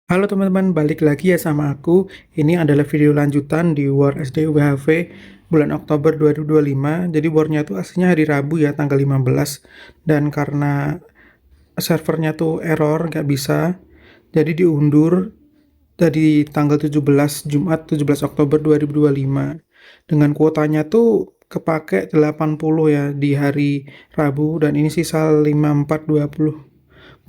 Halo teman-teman, balik lagi ya sama aku. Ini adalah video lanjutan di War SD WHV bulan Oktober 2025. Jadi warnya tuh aslinya hari Rabu ya, tanggal 15. Dan karena servernya tuh error, nggak bisa, jadi diundur dari tanggal 17, Jumat 17 Oktober 2025. Dengan kuotanya tuh kepake 80 ya di hari Rabu, dan ini sisa 5420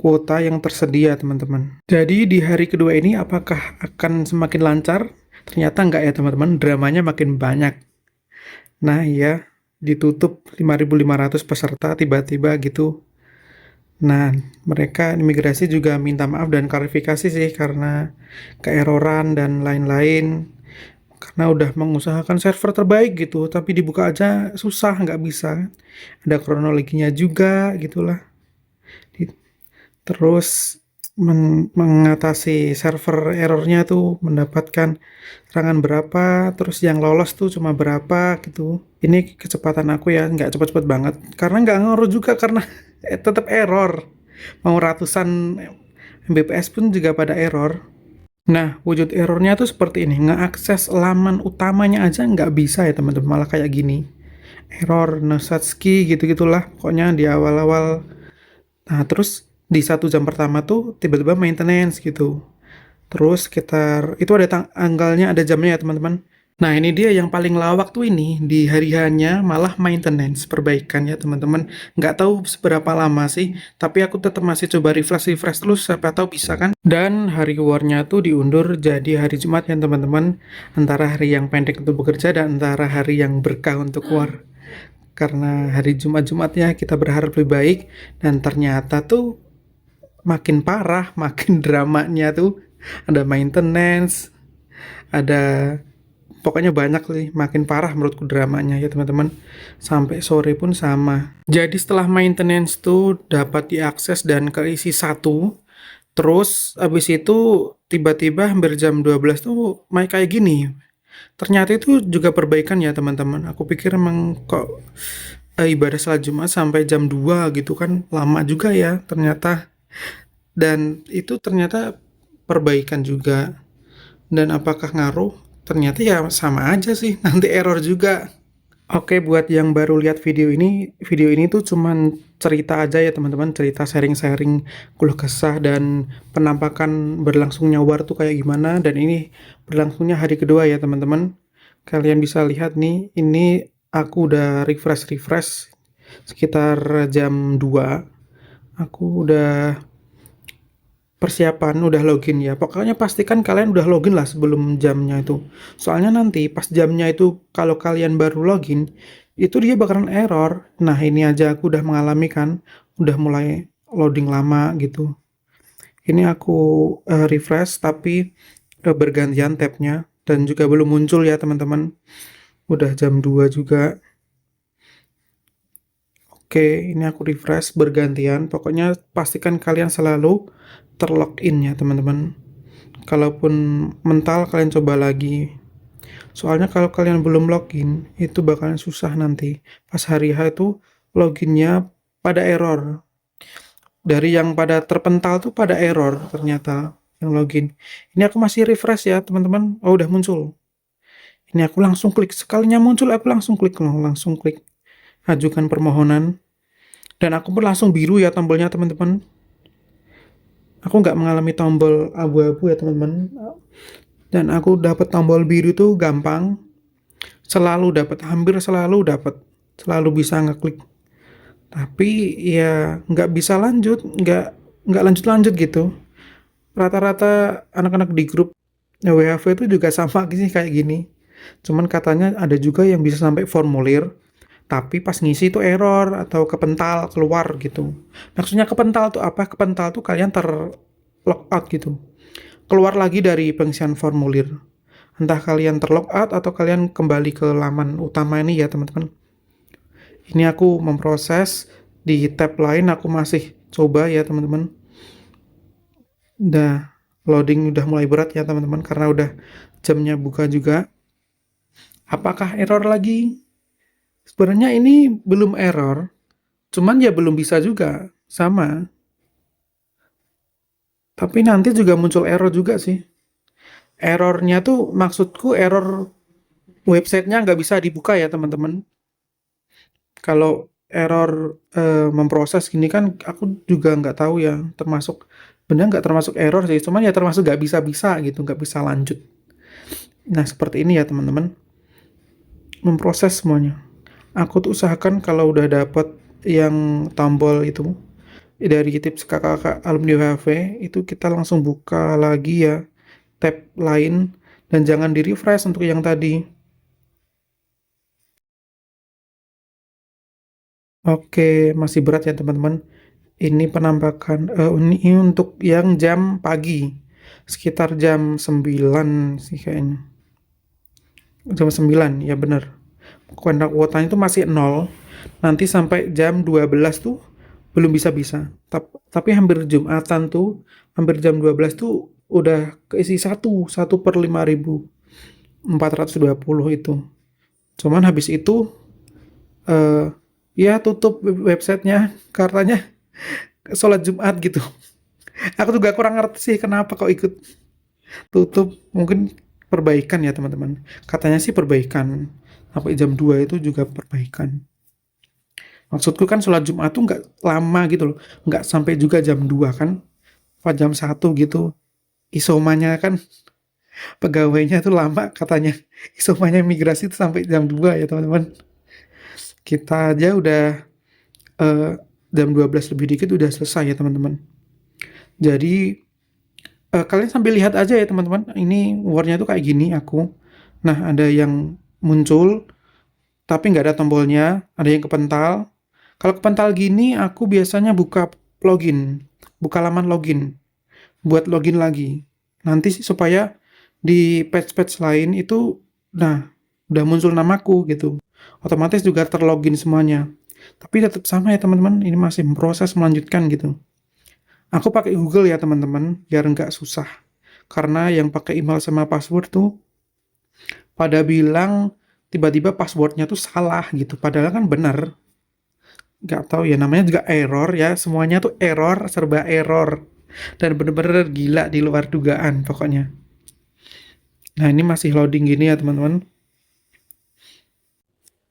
kuota yang tersedia teman-teman. Jadi di hari kedua ini apakah akan semakin lancar? Ternyata enggak ya teman-teman, dramanya makin banyak. Nah ya, ditutup 5.500 peserta tiba-tiba gitu. Nah, mereka imigrasi juga minta maaf dan klarifikasi sih karena keeroran dan lain-lain. Karena udah mengusahakan server terbaik gitu, tapi dibuka aja susah, nggak bisa. Ada kronologinya juga gitulah. Terus mengatasi server errornya tuh mendapatkan serangan berapa, terus yang lolos tuh cuma berapa gitu. Ini kecepatan aku ya, nggak cepet-cepet banget. Karena nggak ngaruh juga, karena tetap error. Mau ratusan Mbps pun juga pada error. Nah, wujud errornya tuh seperti ini. Ngeakses laman utamanya aja nggak bisa ya teman-teman, malah kayak gini. Error, Nosatski gitu-gitulah. Pokoknya di awal-awal. Nah, terus di 1 jam pertama tuh tiba-tiba maintenance gitu. Terus sekitar itu ada tanggalnya, ada jamnya ya teman-teman. Nah, ini dia yang paling lawak tuh, ini di hari hanya malah maintenance perbaikan ya teman-teman. Nggak tahu seberapa lama sih, tapi aku tetap masih coba refresh terus, siapa tahu bisa kan. Dan hari warnya tuh diundur jadi hari Jumat ya teman-teman. Antara hari yang pendek untuk bekerja dan antara hari yang berkah untuk war. Karena hari Jumat ya kita berharap lebih baik, dan ternyata tuh makin parah, makin dramanya tuh. Ada maintenance, ada pokoknya banyak sih, makin parah menurutku dramanya ya teman-teman. Sampai sore pun sama. Jadi setelah maintenance tuh dapat diakses dan keisi satu, terus abis itu tiba-tiba hampir jam 12 tuh main kayak gini. Ternyata itu juga perbaikan ya teman-teman. Aku pikir emang kok ibadah salat Jumat sampai jam 2 gitu kan lama juga ya ternyata. Dan itu ternyata perbaikan juga. Dan apakah ngaruh? Ternyata ya sama aja sih, nanti error juga. Oke, buat yang baru lihat video ini tuh cuman cerita aja ya teman-teman, cerita sharing-sharing keluh kesah dan penampakan berlangsungnya war tuh kayak gimana. Dan ini berlangsungnya hari kedua ya teman-teman. Kalian bisa lihat nih, ini aku udah refresh sekitar jam 2. Aku udah persiapan, udah login ya. Pokoknya pastikan kalian udah login lah sebelum jamnya itu. Soalnya nanti pas jamnya itu kalau kalian baru login, itu dia bakalan error. Nah, ini aja aku udah mengalami kan, udah mulai loading lama gitu. Ini aku refresh tapi bergantian tabnya dan juga belum muncul ya teman-teman. Udah jam 2 juga. Oke, ini aku refresh bergantian. Pokoknya pastikan kalian selalu terlogin ya teman-teman. Kalaupun mental kalian coba lagi. Soalnya kalau kalian belum login, itu bakalan susah nanti. Pas hari H itu loginnya pada error. Dari yang pada terpental tuh pada error ternyata yang login. Ini aku masih refresh ya teman-teman. Oh, udah muncul. Ini aku langsung klik. Sekalinya muncul aku langsung klik loh, langsung klik ajukan permohonan. Dan aku pun langsung biru ya tombolnya teman-teman. Aku nggak mengalami tombol abu-abu ya teman-teman. Dan aku dapat tombol biru itu gampang, selalu dapat, hampir selalu dapat, selalu bisa ngeklik. Tapi ya nggak bisa lanjut, nggak lanjut gitu. Rata-rata anak-anak di grup WHV itu juga sama sih kayak gini. Cuman katanya ada juga yang bisa sampai formulir, tapi pas ngisi itu error atau kepental keluar gitu. Maksudnya kepental tuh apa? Kepental tuh kalian logout gitu. Keluar lagi dari pengisian formulir. Entah kalian terlogout atau kalian kembali ke laman utama ini ya teman-teman. Ini aku memproses di tab lain, aku masih coba ya teman-teman. Udah loading udah mulai berat ya teman-teman karena udah jamnya buka juga. Apakah error lagi? Sebenarnya ini belum error, cuman ya belum bisa juga. Sama. Tapi nanti juga muncul error juga sih. Errornya tuh maksudku error websitenya nggak bisa dibuka ya teman-teman. Kalau error memproses gini kan aku juga nggak tahu ya, termasuk benar nggak termasuk error sih, cuman ya termasuk nggak bisa-bisa gitu, nggak bisa lanjut. Nah seperti ini ya teman-teman, memproses semuanya. Aku tuh usahakan kalau udah dapet yang tombol itu dari tips kakak-kakak alumni WHV itu kita langsung buka lagi ya tab lain dan jangan di refresh untuk yang tadi. Oke, masih berat ya teman-teman. Ini penampakan ini untuk yang jam pagi. Sekitar jam 9 sih kayaknya. Jam 9 ya bener. Kuotanya itu masih nol. Nanti sampai jam 12 tuh belum bisa-bisa. Tapi hampir Jumatan tuh, hampir jam 12 tuh udah keisi satu per 5.420 itu. Cuman habis itu eh ya tutup websitenya katanya sholat Jumat gitu. Aku juga kurang ngerti sih kenapa kok ikut tutup. Mungkin perbaikan ya teman-teman. Katanya sih perbaikan. Sampai jam 2 itu juga perbaikan. Maksudku kan sholat Jumat tuh nggak lama gitu loh. Nggak sampai juga jam 2 kan. Pas jam 1 gitu. Isomanya kan pegawainya tuh lama katanya. Isomanya migrasi itu sampai jam 2 ya teman-teman. Kita aja udah eh, jam 12 lebih dikit udah selesai ya teman-teman. Jadi kalian sambil lihat aja ya teman-teman. Ini warnya tuh kayak gini aku. Nah ada yang muncul tapi nggak ada tombolnya. Ada yang kepental. Kalau kepental gini aku biasanya buka login. Buka laman login. Buat login lagi. Nanti sih supaya di page-page lain itu nah udah muncul namaku gitu. Otomatis juga terlogin semuanya. Tapi tetap sama ya teman-teman. Ini masih proses melanjutkan gitu. Aku pakai Google ya teman-teman, biar nggak susah. Karena yang pakai email sama password tuh pada bilang tiba-tiba passwordnya tuh salah gitu. Padahal kan benar. Nggak tahu ya namanya juga error ya. Semuanya tuh error, serba error. Dan bener-bener gila di luar dugaan pokoknya. Nah ini masih loading gini ya teman-teman.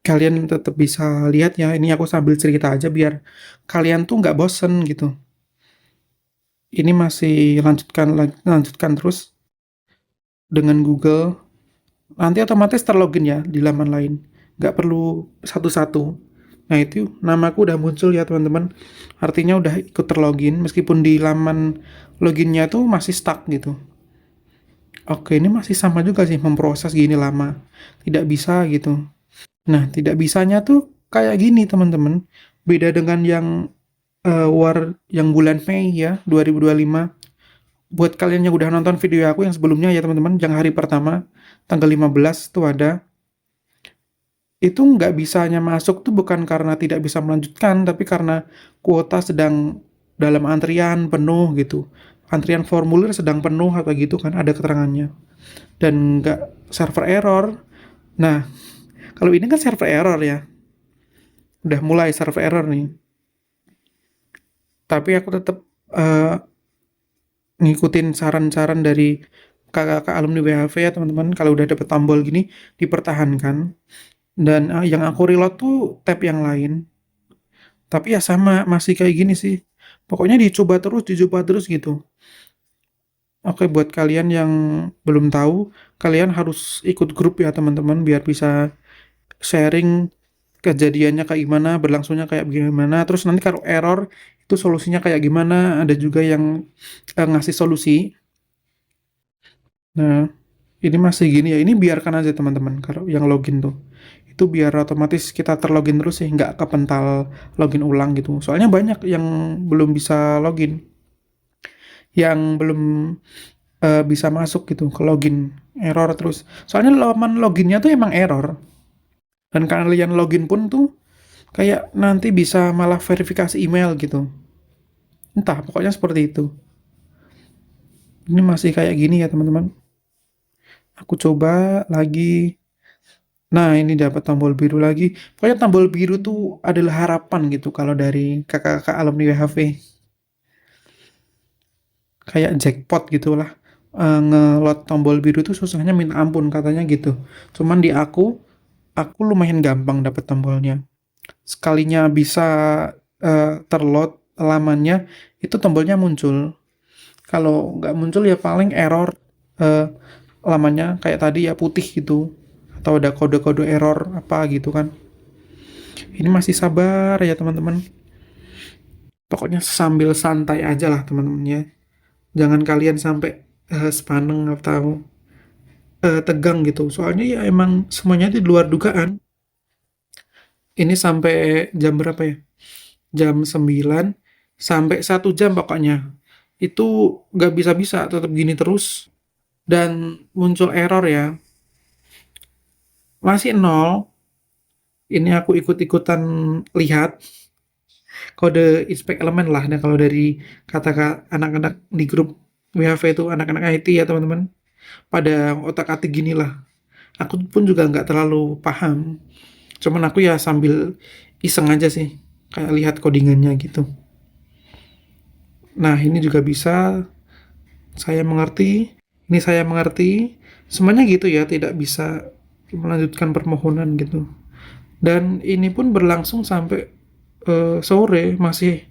Kalian tetap bisa lihat ya. Ini aku sambil cerita aja biar kalian tuh nggak bosen gitu. Ini masih lanjutkan terus dengan Google. Nanti otomatis terlogin ya di laman lain. Nggak perlu satu-satu. Nah itu namaku udah muncul ya teman-teman. Artinya udah ikut terlogin meskipun di laman loginnya tuh masih stuck gitu. Oke ini masih sama juga sih memproses gini lama. Tidak bisa gitu. Nah tidak bisanya tuh kayak gini teman-teman. Beda dengan yang war yang bulan Mei ya 2025. Buat kalian yang udah nonton video aku yang sebelumnya ya teman-teman, yang hari pertama tanggal 15 tuh ada, itu nggak bisanya masuk tuh bukan karena tidak bisa melanjutkan, tapi karena kuota sedang dalam antrian penuh gitu. Antrian formulir sedang penuh atau gitu kan, ada keterangannya. Dan nggak server error. Nah, kalau ini kan server error ya. Udah mulai server error nih. Tapi aku tetap eh, ngikutin saran-saran dari kakak-kakak alumni WHV ya teman-teman. Kalau udah dapet tombol gini, dipertahankan. Dan yang aku reload tuh tab yang lain. Tapi ya sama, masih kayak gini sih. Pokoknya dicoba terus gitu. Oke, buat kalian yang belum tahu, kalian harus ikut grup ya teman-teman, biar bisa sharing kejadiannya kayak gimana, berlangsungnya kayak gimana. Terus nanti kalau error, itu solusinya kayak gimana. Ada juga yang ngasih solusi. Nah, ini masih gini ya. Ini biarkan aja teman-teman, kalau yang login tuh. Itu biar otomatis kita terlogin terus sih, nggak kepental login ulang gitu. Soalnya banyak yang belum bisa login, yang belum bisa masuk gitu ke login, error terus. Soalnya laman loginnya tuh emang error. Dan kalian login pun tuh kayak nanti bisa malah verifikasi email gitu. Entah, pokoknya seperti itu. Ini masih kayak gini ya teman-teman. Aku coba lagi. Nah, ini dapat tombol biru lagi. Pokoknya tombol biru tuh adalah harapan gitu kalau dari kakak-kakak alumni WHV. kayak jackpot gitulah. Ngelot tombol biru tuh susahnya minta ampun katanya gitu. Cuman di aku lumayan gampang dapet tombolnya. Sekalinya bisa terload lamannya, itu tombolnya muncul. Kalau nggak muncul ya paling error, eh, lamanya kayak tadi ya putih gitu. Atau ada kode-kode error apa gitu kan. Ini masih sabar ya teman-teman. Pokoknya sambil santai aja lah teman-teman ya. Jangan kalian sampai sepaneng atau tegang gitu. Soalnya ya emang semuanya di luar dugaan. Ini sampai jam berapa ya? Jam 9 sampai 1 jam pokoknya. Itu nggak bisa-bisa, tetap gini terus. Dan muncul error ya. Masih nol. Ini aku ikut-ikutan lihat kode inspect elemen lah. Nah kalau dari kata anak-anak di grup WHV itu anak-anak IT ya teman-teman. Pada otak-atik gini lah. Aku pun juga nggak terlalu paham. Cuman aku ya sambil iseng aja sih. Kayak lihat codingannya gitu. Nah ini juga bisa. Saya mengerti. Ini saya mengerti. Semuanya gitu ya. Tidak bisa melanjutkan permohonan gitu. Dan ini pun berlangsung sampai sore masih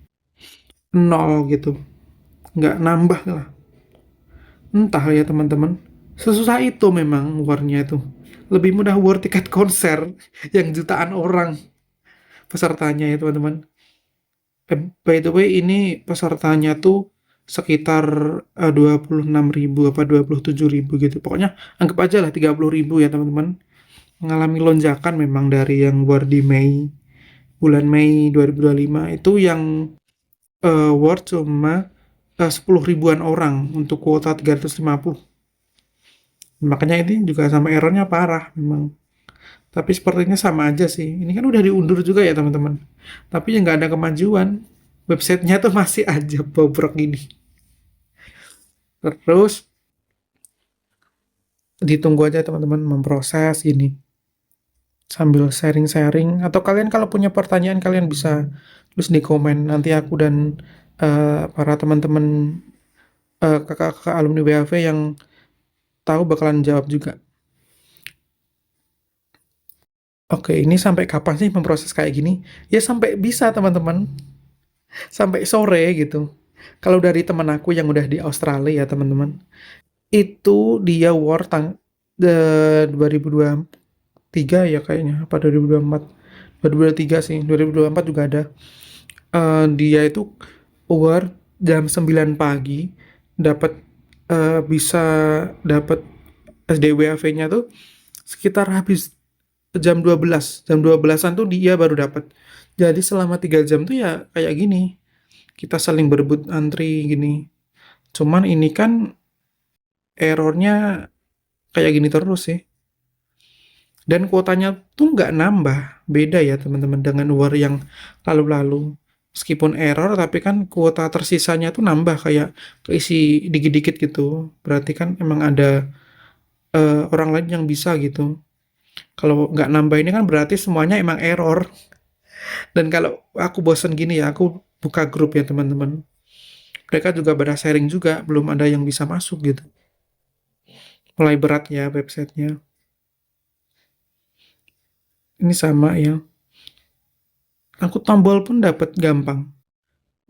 nol gitu. Nggak nambah lah. Entah ya teman-teman. Sesusah itu memang warnya itu. Lebih mudah war tiket konser yang jutaan orang pesertanya ya teman-teman. By the way ini pesertanya tuh sekitar 26.000 apa 27.000 gitu. Pokoknya anggap aja lah 30.000 ya teman-teman. Mengalami lonjakan memang dari yang war di bulan Mei 2025 itu yang war cuma 10 ribuan orang untuk kuota 350. Makanya ini juga sama errornya parah memang. Tapi sepertinya sama aja sih. Ini kan udah diundur juga ya teman-teman. Tapi ya nggak ada kemajuan. Websitenya tuh masih aja bobrok gini. Terus ditunggu aja teman-teman memproses ini. Sambil sharing-sharing. Atau kalian kalau punya pertanyaan kalian bisa tulis di komen. Nanti aku dan para teman-teman kakak-kakak alumni WHV yang tahu bakalan jawab juga. Oke, ini sampai kapan sih memproses kayak gini? Ya sampai bisa teman-teman. Sampai sore gitu. Kalau dari teman aku yang udah di Australia ya teman-teman, itu dia war 2023 ya kayaknya, apa 2024? 2023 sih, 2024 juga ada. Dia itu war jam 9 pagi, dapat bisa dapat SDWAV-nya tuh sekitar habis jam 12-an tuh dia baru dapat. Jadi selama 3 jam tuh ya kayak gini. Kita saling berebut antri gini. Cuman ini kan errornya kayak gini terus sih. Dan kuotanya tuh nggak nambah. Beda ya teman-teman dengan war yang lalu-lalu. Meskipun error tapi kan kuota tersisanya tuh nambah kayak keisi dikit-dikit gitu. Berarti kan emang ada orang lain yang bisa gitu. Kalau nggak nambah ini kan berarti semuanya emang error. Dan kalau aku bosen gini ya, aku buka grup ya teman-teman. Mereka juga pada sharing juga, belum ada yang bisa masuk gitu. Mulai berat ya websitenya. Ini sama ya. Aku tombol pun dapat gampang.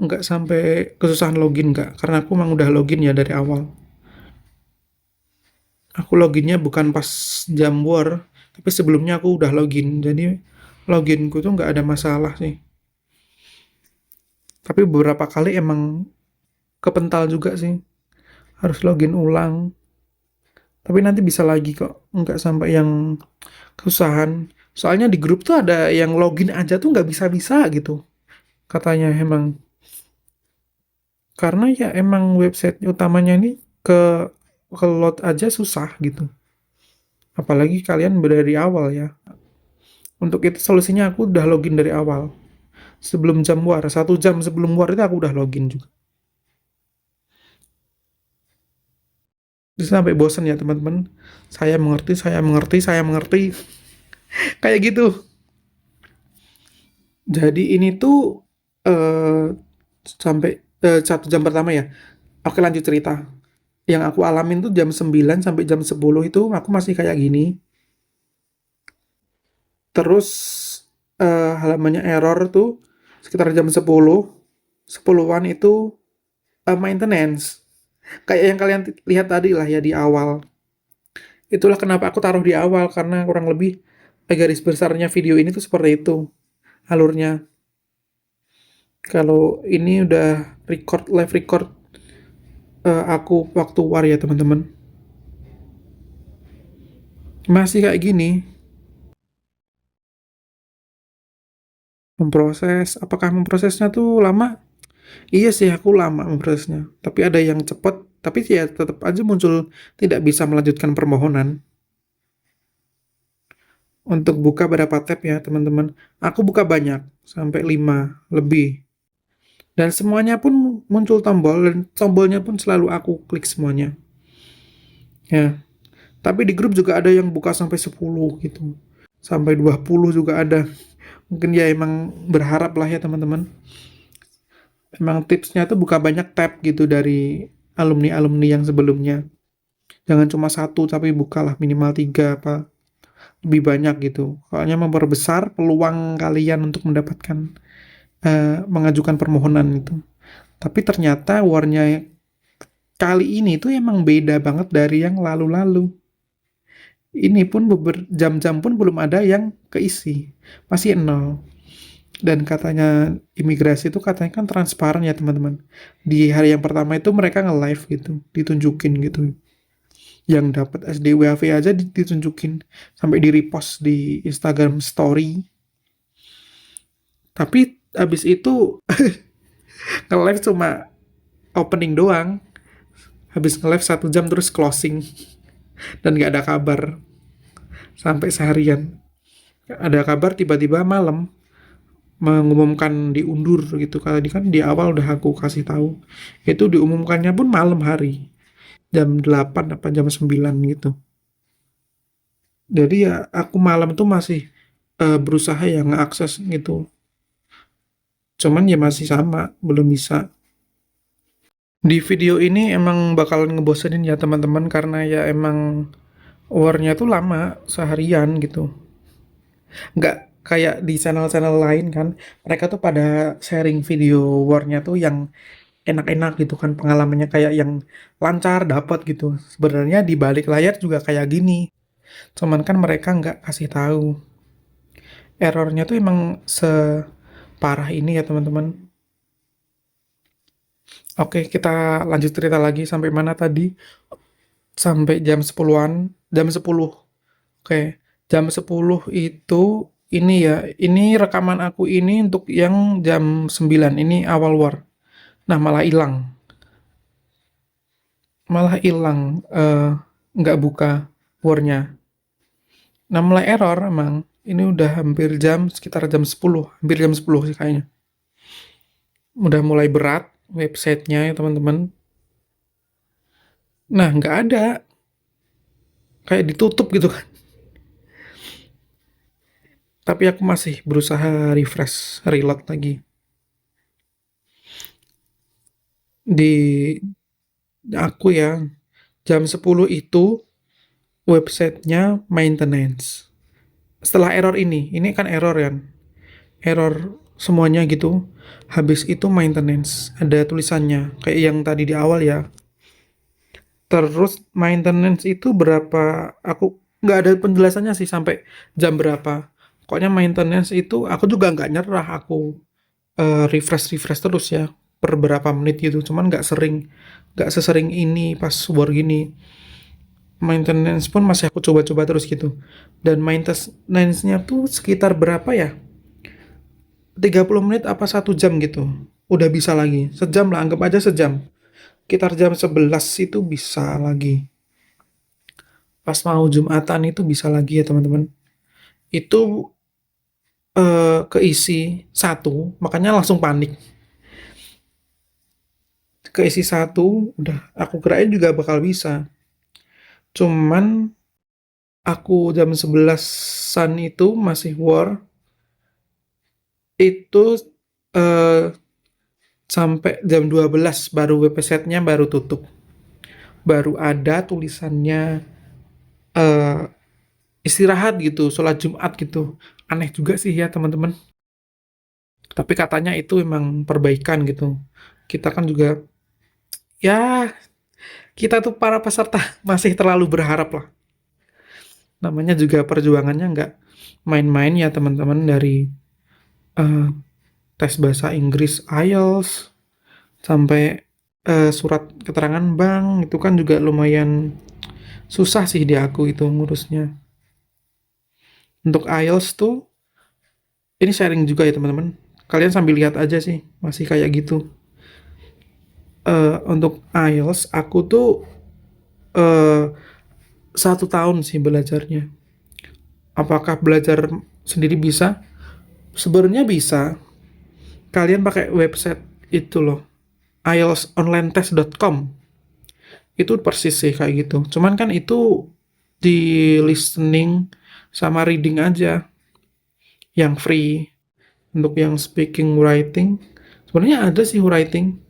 Nggak sampai kesusahan login nggak. Karena aku emang udah login ya dari awal. Aku loginnya bukan pas jam war. Tapi sebelumnya aku udah login. Jadi loginku tuh nggak ada masalah sih. Tapi beberapa kali emang kepental juga sih. Harus login ulang. Tapi nanti bisa lagi kok. Nggak sampai yang kesusahan. Soalnya di grup tuh ada yang login aja tuh nggak bisa-bisa gitu. Katanya emang. Karena ya emang website utamanya ini ke ke load aja susah gitu. Apalagi kalian dari awal ya. Untuk itu solusinya aku udah login dari awal. Sebelum jam war, 1 jam sebelum war itu aku udah login juga. Jadi sampai bosan ya teman-teman. Saya mengerti, saya mengerti, saya mengerti. Kayak gitu. Jadi ini tuh sampai 1 jam pertama ya. Oke, lanjut cerita. Yang aku alamin tuh jam 9 sampai jam 10 itu aku masih kayak gini. Terus halamannya error tuh sekitar jam 10, 10-an itu maintenance. Kayak yang kalian lihat tadi lah ya di awal. Itulah kenapa aku taruh di awal, karena kurang lebih garis besarnya video ini tuh seperti itu alurnya. Kalau ini udah live record aku waktu war ya teman-teman. Masih kayak gini, apakah memprosesnya tuh lama? Iya sih, aku lama memprosesnya. Tapi ada yang cepet, tapi ya tetap aja muncul tidak bisa melanjutkan permohonan. Untuk buka berapa tab ya teman-teman? Aku buka banyak, sampai 5 lebih. Dan semuanya pun muncul tombol, dan tombolnya pun selalu aku klik semuanya. Ya, tapi di grup juga ada yang buka sampai 10 gitu. Sampai 20 juga ada. Mungkin ya emang berharap lah ya teman-teman. Emang tipsnya tuh buka banyak tab gitu dari alumni-alumni yang sebelumnya. Jangan cuma satu, tapi bukalah minimal 3 apa lebih banyak gitu. Soalnya memperbesar peluang kalian untuk mendapatkan mengajukan permohonan itu. Tapi ternyata warnya kali ini tuh emang beda banget dari yang lalu-lalu. Ini pun jam-jam pun belum ada yang keisi. Masih nol. Dan katanya imigrasi itu katanya kan transparan ya teman-teman. Di hari yang pertama itu mereka nge-live gitu, ditunjukin gitu. Yang dapat SDWAV aja ditunjukin sampai di repost di Instagram story. Tapi abis itu nge-live cuma opening doang. Habis nge-live 1 jam terus closing dan nggak ada kabar sampai seharian. Ada kabar tiba-tiba malam mengumumkan diundur gitu. Kalau kan di awal udah aku kasih tahu. Itu diumumkannya pun malam hari. Jam 8 apa jam 9 gitu. Jadi ya aku malam tuh masih berusaha ya ngeakses gitu. Cuman ya masih sama, belum bisa. Di video ini emang bakalan ngebosenin ya teman-teman, karena ya emang warnya tuh lama seharian gitu. Nggak kayak di channel-channel lain kan, mereka tuh pada sharing video warnya tuh yang enak-enak gitu kan, pengalamannya kayak yang lancar dapat gitu. Sebenarnya di balik layar juga kayak gini, cuman kan mereka nggak kasih tahu. Errornya tuh emang separah ini ya teman-teman. Oke, kita lanjut cerita lagi sampai mana tadi? Sampai jam 10-an, jam 10. Oke, jam 10 itu ini ya, ini rekaman aku ini untuk yang jam 9, ini awal war. Nah, malah hilang. Malah hilang, nggak buka warnya. Nah, mulai error emang. Ini udah hampir sekitar jam 10, hampir jam 10 sih kayaknya. Udah mulai berat websitenya ya teman-teman. Nah, nggak ada. Kayak ditutup gitu kan. Tapi aku masih berusaha refresh, reload lagi. Di aku ya, jam 10 itu websitenya maintenance. Setelah error ini kan error kan. Error semuanya gitu. Habis itu maintenance. Ada tulisannya. Kayak yang tadi di awal ya. Terus maintenance itu berapa, aku nggak ada penjelasannya sih sampai jam berapa. Pokoknya maintenance itu aku juga nggak nyerah, aku refresh terus ya per berapa menit gitu, cuman nggak sesering ini pas war gini. Maintenance pun masih aku coba-coba terus gitu, dan maintenance-nya tuh sekitar berapa ya, 30 menit apa 1 jam gitu udah bisa lagi, sejam lah, anggap aja sejam, sekitar jam 11 itu bisa lagi. Pas mau Jumatan itu bisa lagi ya teman-teman. Itu keisi satu, makanya langsung panik. Keisi satu, udah aku kirain juga bakal bisa. Cuman aku jam 11-an itu masih war. Itu eh, sampai jam 12 baru websitenya baru tutup. Baru ada tulisannya eh, istirahat gitu, sholat Jumat gitu. Aneh juga sih ya teman-teman. Tapi katanya itu emang perbaikan gitu. Kita kan juga, ya kita tuh para peserta masih terlalu berharap lah. Namanya juga perjuangannya nggak main-main ya teman-teman, dari eh, tes bahasa Inggris IELTS sampai surat keterangan bank itu kan juga lumayan susah sih di aku itu ngurusnya. Untuk IELTS tuh ini sharing juga ya teman-teman. Kalian sambil lihat aja sih masih kayak gitu. Untuk IELTS aku tuh eh 1 tahun sih belajarnya. Apakah belajar sendiri bisa? Sebenarnya bisa. Kalian pakai website itu loh, ieltsonlinetest.com. Itu persis sih kayak gitu. Cuman kan itu di listening sama reading aja yang free. Untuk yang speaking writing, sebenarnya ada sih writing.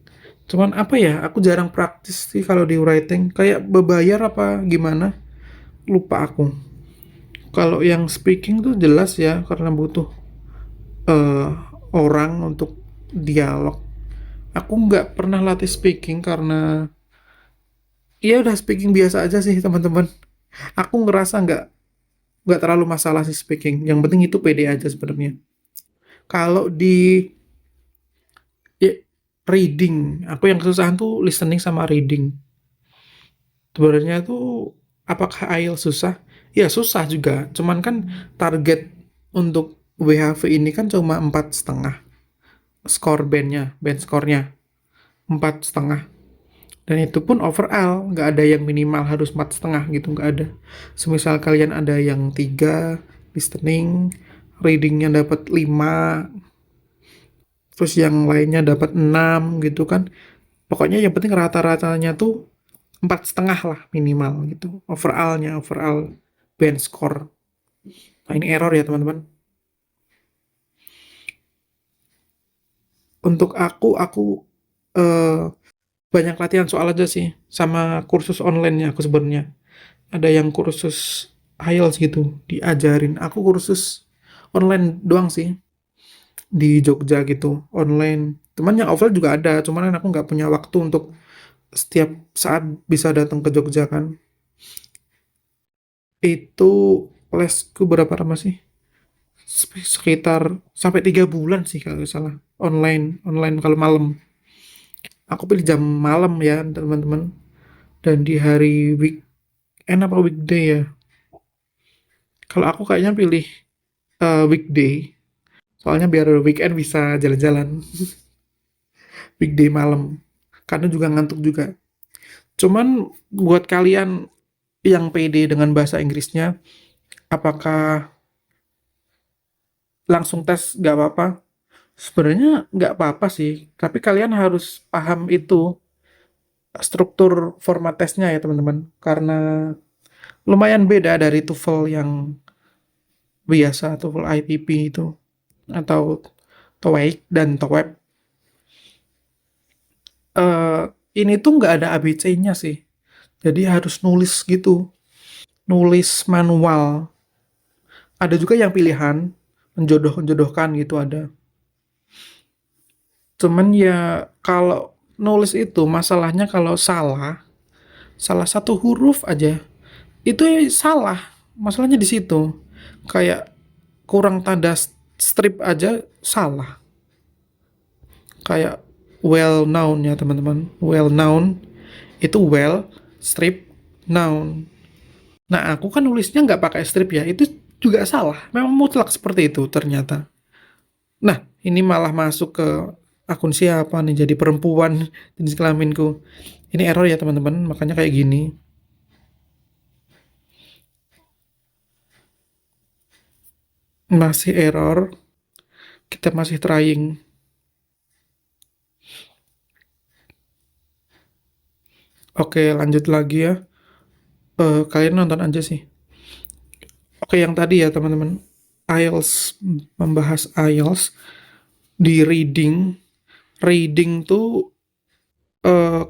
Cuman apa ya, aku jarang praktis sih kalau di writing. Kayak bebayar apa gimana, lupa aku. Kalau yang speaking tuh jelas ya, karena butuh eh, orang untuk dialog. Aku nggak pernah latih speaking karena ya udah speaking biasa aja sih teman-teman. Aku ngerasa nggak terlalu masalah sih speaking. Yang penting itu pede aja sebenarnya. Kalau di ya, reading, aku yang kesusahan tuh listening sama reading. Sebenarnya tuh apakah IELTS susah? Ya susah juga. Cuman kan target untuk WHV ini kan cuma 4,5 skor bandnya, band skornya 4,5. Dan itu pun overall, nggak ada yang minimal harus 4,5 gitu, nggak ada. Semisal kalian ada yang 3 listening, readingnya dapat 5, terus yang lainnya dapat 6 gitu kan. Pokoknya yang penting rata-ratanya tuh 4,5 lah minimal gitu. Overallnya, overall band score. Nah ini error ya teman-teman. Untuk aku eh, banyak latihan soal aja sih. Sama kursus online-nya aku sebenarnya. Ada yang kursus IELTS gitu, diajarin. Aku kursus online doang sih, di Jogja gitu, online. Teman yang offline juga ada, cuman kan aku nggak punya waktu untuk setiap saat bisa datang ke Jogja kan. Itu lesku berapa lama sih? Sekitar sampai 3 bulan sih kalau nggak salah. Online, online kalau malam. Aku pilih jam malam ya teman-teman. Dan di hari weekend apa weekday ya? Kalau aku kayaknya pilih weekday. Soalnya biar weekend bisa jalan-jalan. Weekday malam. Kadang juga ngantuk juga. Cuman buat kalian yang pede dengan bahasa Inggrisnya, apakah langsung tes nggak apa-apa? Sebenarnya nggak apa-apa sih, tapi kalian harus paham itu struktur format tesnya ya teman-teman. Karena lumayan beda dari TOEFL yang biasa, TOEFL IPP itu, atau TOEIC dan TOEFL. Eh ini tuh nggak ada ABC-nya sih. Jadi harus nulis gitu, nulis manual. Ada juga yang pilihan, menjodohkan gitu ada. Cuman ya kalau nulis itu masalahnya kalau salah, salah satu huruf aja, itu ya salah. Masalahnya di situ. Kayak kurang tanda strip aja salah. Kayak well noun ya teman-teman. Well noun itu well strip noun. Nah aku kan nulisnya nggak pakai strip ya, itu juga salah. Memang mutlak seperti itu ternyata. Nah, ini malah masuk ke akun siapa nih, jadi perempuan jenis kelaminku. Ini error ya teman-teman, makanya kayak gini. Masih error, kita masih trying. Oke, lanjut lagi ya. Kalian nonton aja sih. Oke, yang tadi ya teman-teman. IELTS, membahas IELTS di reading. reading tuh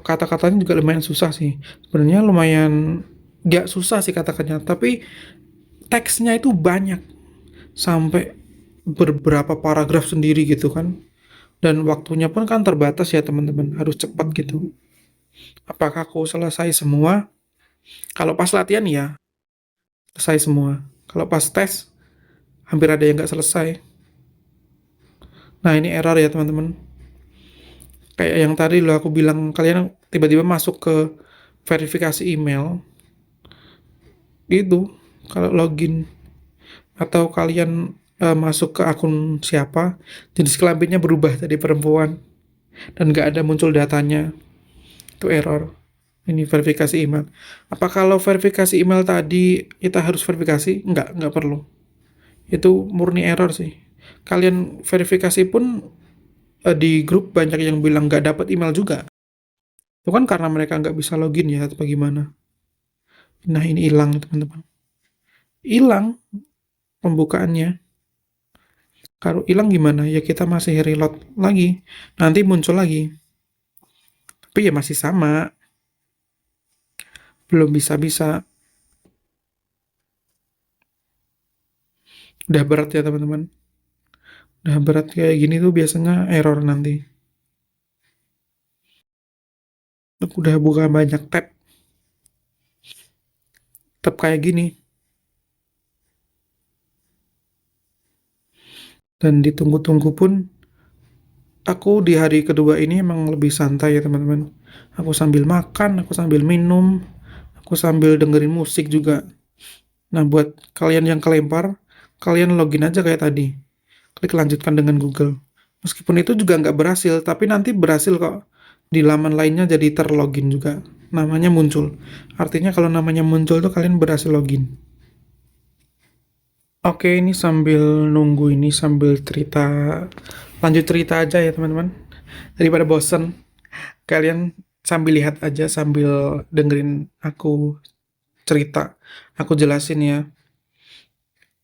kata-katanya juga lumayan susah sih. Sebenarnya lumayan nggak susah sih kata-katanya, tapi teksnya itu banyak sampai beberapa paragraf sendiri gitu kan. Dan waktunya pun kan terbatas ya teman-teman, harus cepat gitu. Apakah aku selesai semua? Kalau pas latihan ya selesai semua. Kalau pas tes hampir ada yang nggak selesai. Nah ini error ya teman-teman. Kayak yang tadi loh aku bilang kalian tiba-tiba masuk ke verifikasi email itu kalau login atau kalian masuk ke akun siapa jenis kelaminnya berubah jadi perempuan dan nggak ada muncul datanya itu error. Ini verifikasi email. Apa kalau verifikasi email tadi kita harus verifikasi? Nggak perlu. Itu murni error sih. Kalian verifikasi pun di grup banyak yang bilang nggak dapat email juga. Itu kan karena mereka nggak bisa login ya atau bagaimana. Nah ini hilang teman-teman. Hilang pembukaannya. Kalau hilang gimana? Ya kita masih reload lagi. Nanti muncul lagi. Tapi ya masih sama. Belum bisa-bisa. Udah berat ya teman-teman. Udah berat kayak gini tuh biasanya error nanti. Aku udah buka banyak tab kayak gini. Dan ditunggu-tunggu pun aku di hari kedua ini emang lebih santai ya teman-teman. Aku sambil makan, aku sambil minum, aku sambil dengerin musik juga. Nah buat kalian yang kelempar, kalian login aja kayak tadi. Klik lanjutkan dengan Google. Meskipun itu juga nggak berhasil, tapi nanti berhasil kok. Di laman lainnya jadi terlogin juga. Namanya muncul. Artinya kalau namanya muncul tuh kalian berhasil login. Oke, ini sambil nunggu ini sambil cerita, lanjut cerita aja ya teman-teman. Daripada bosen, kalian sambil lihat aja sambil dengerin aku cerita. Aku jelasin ya.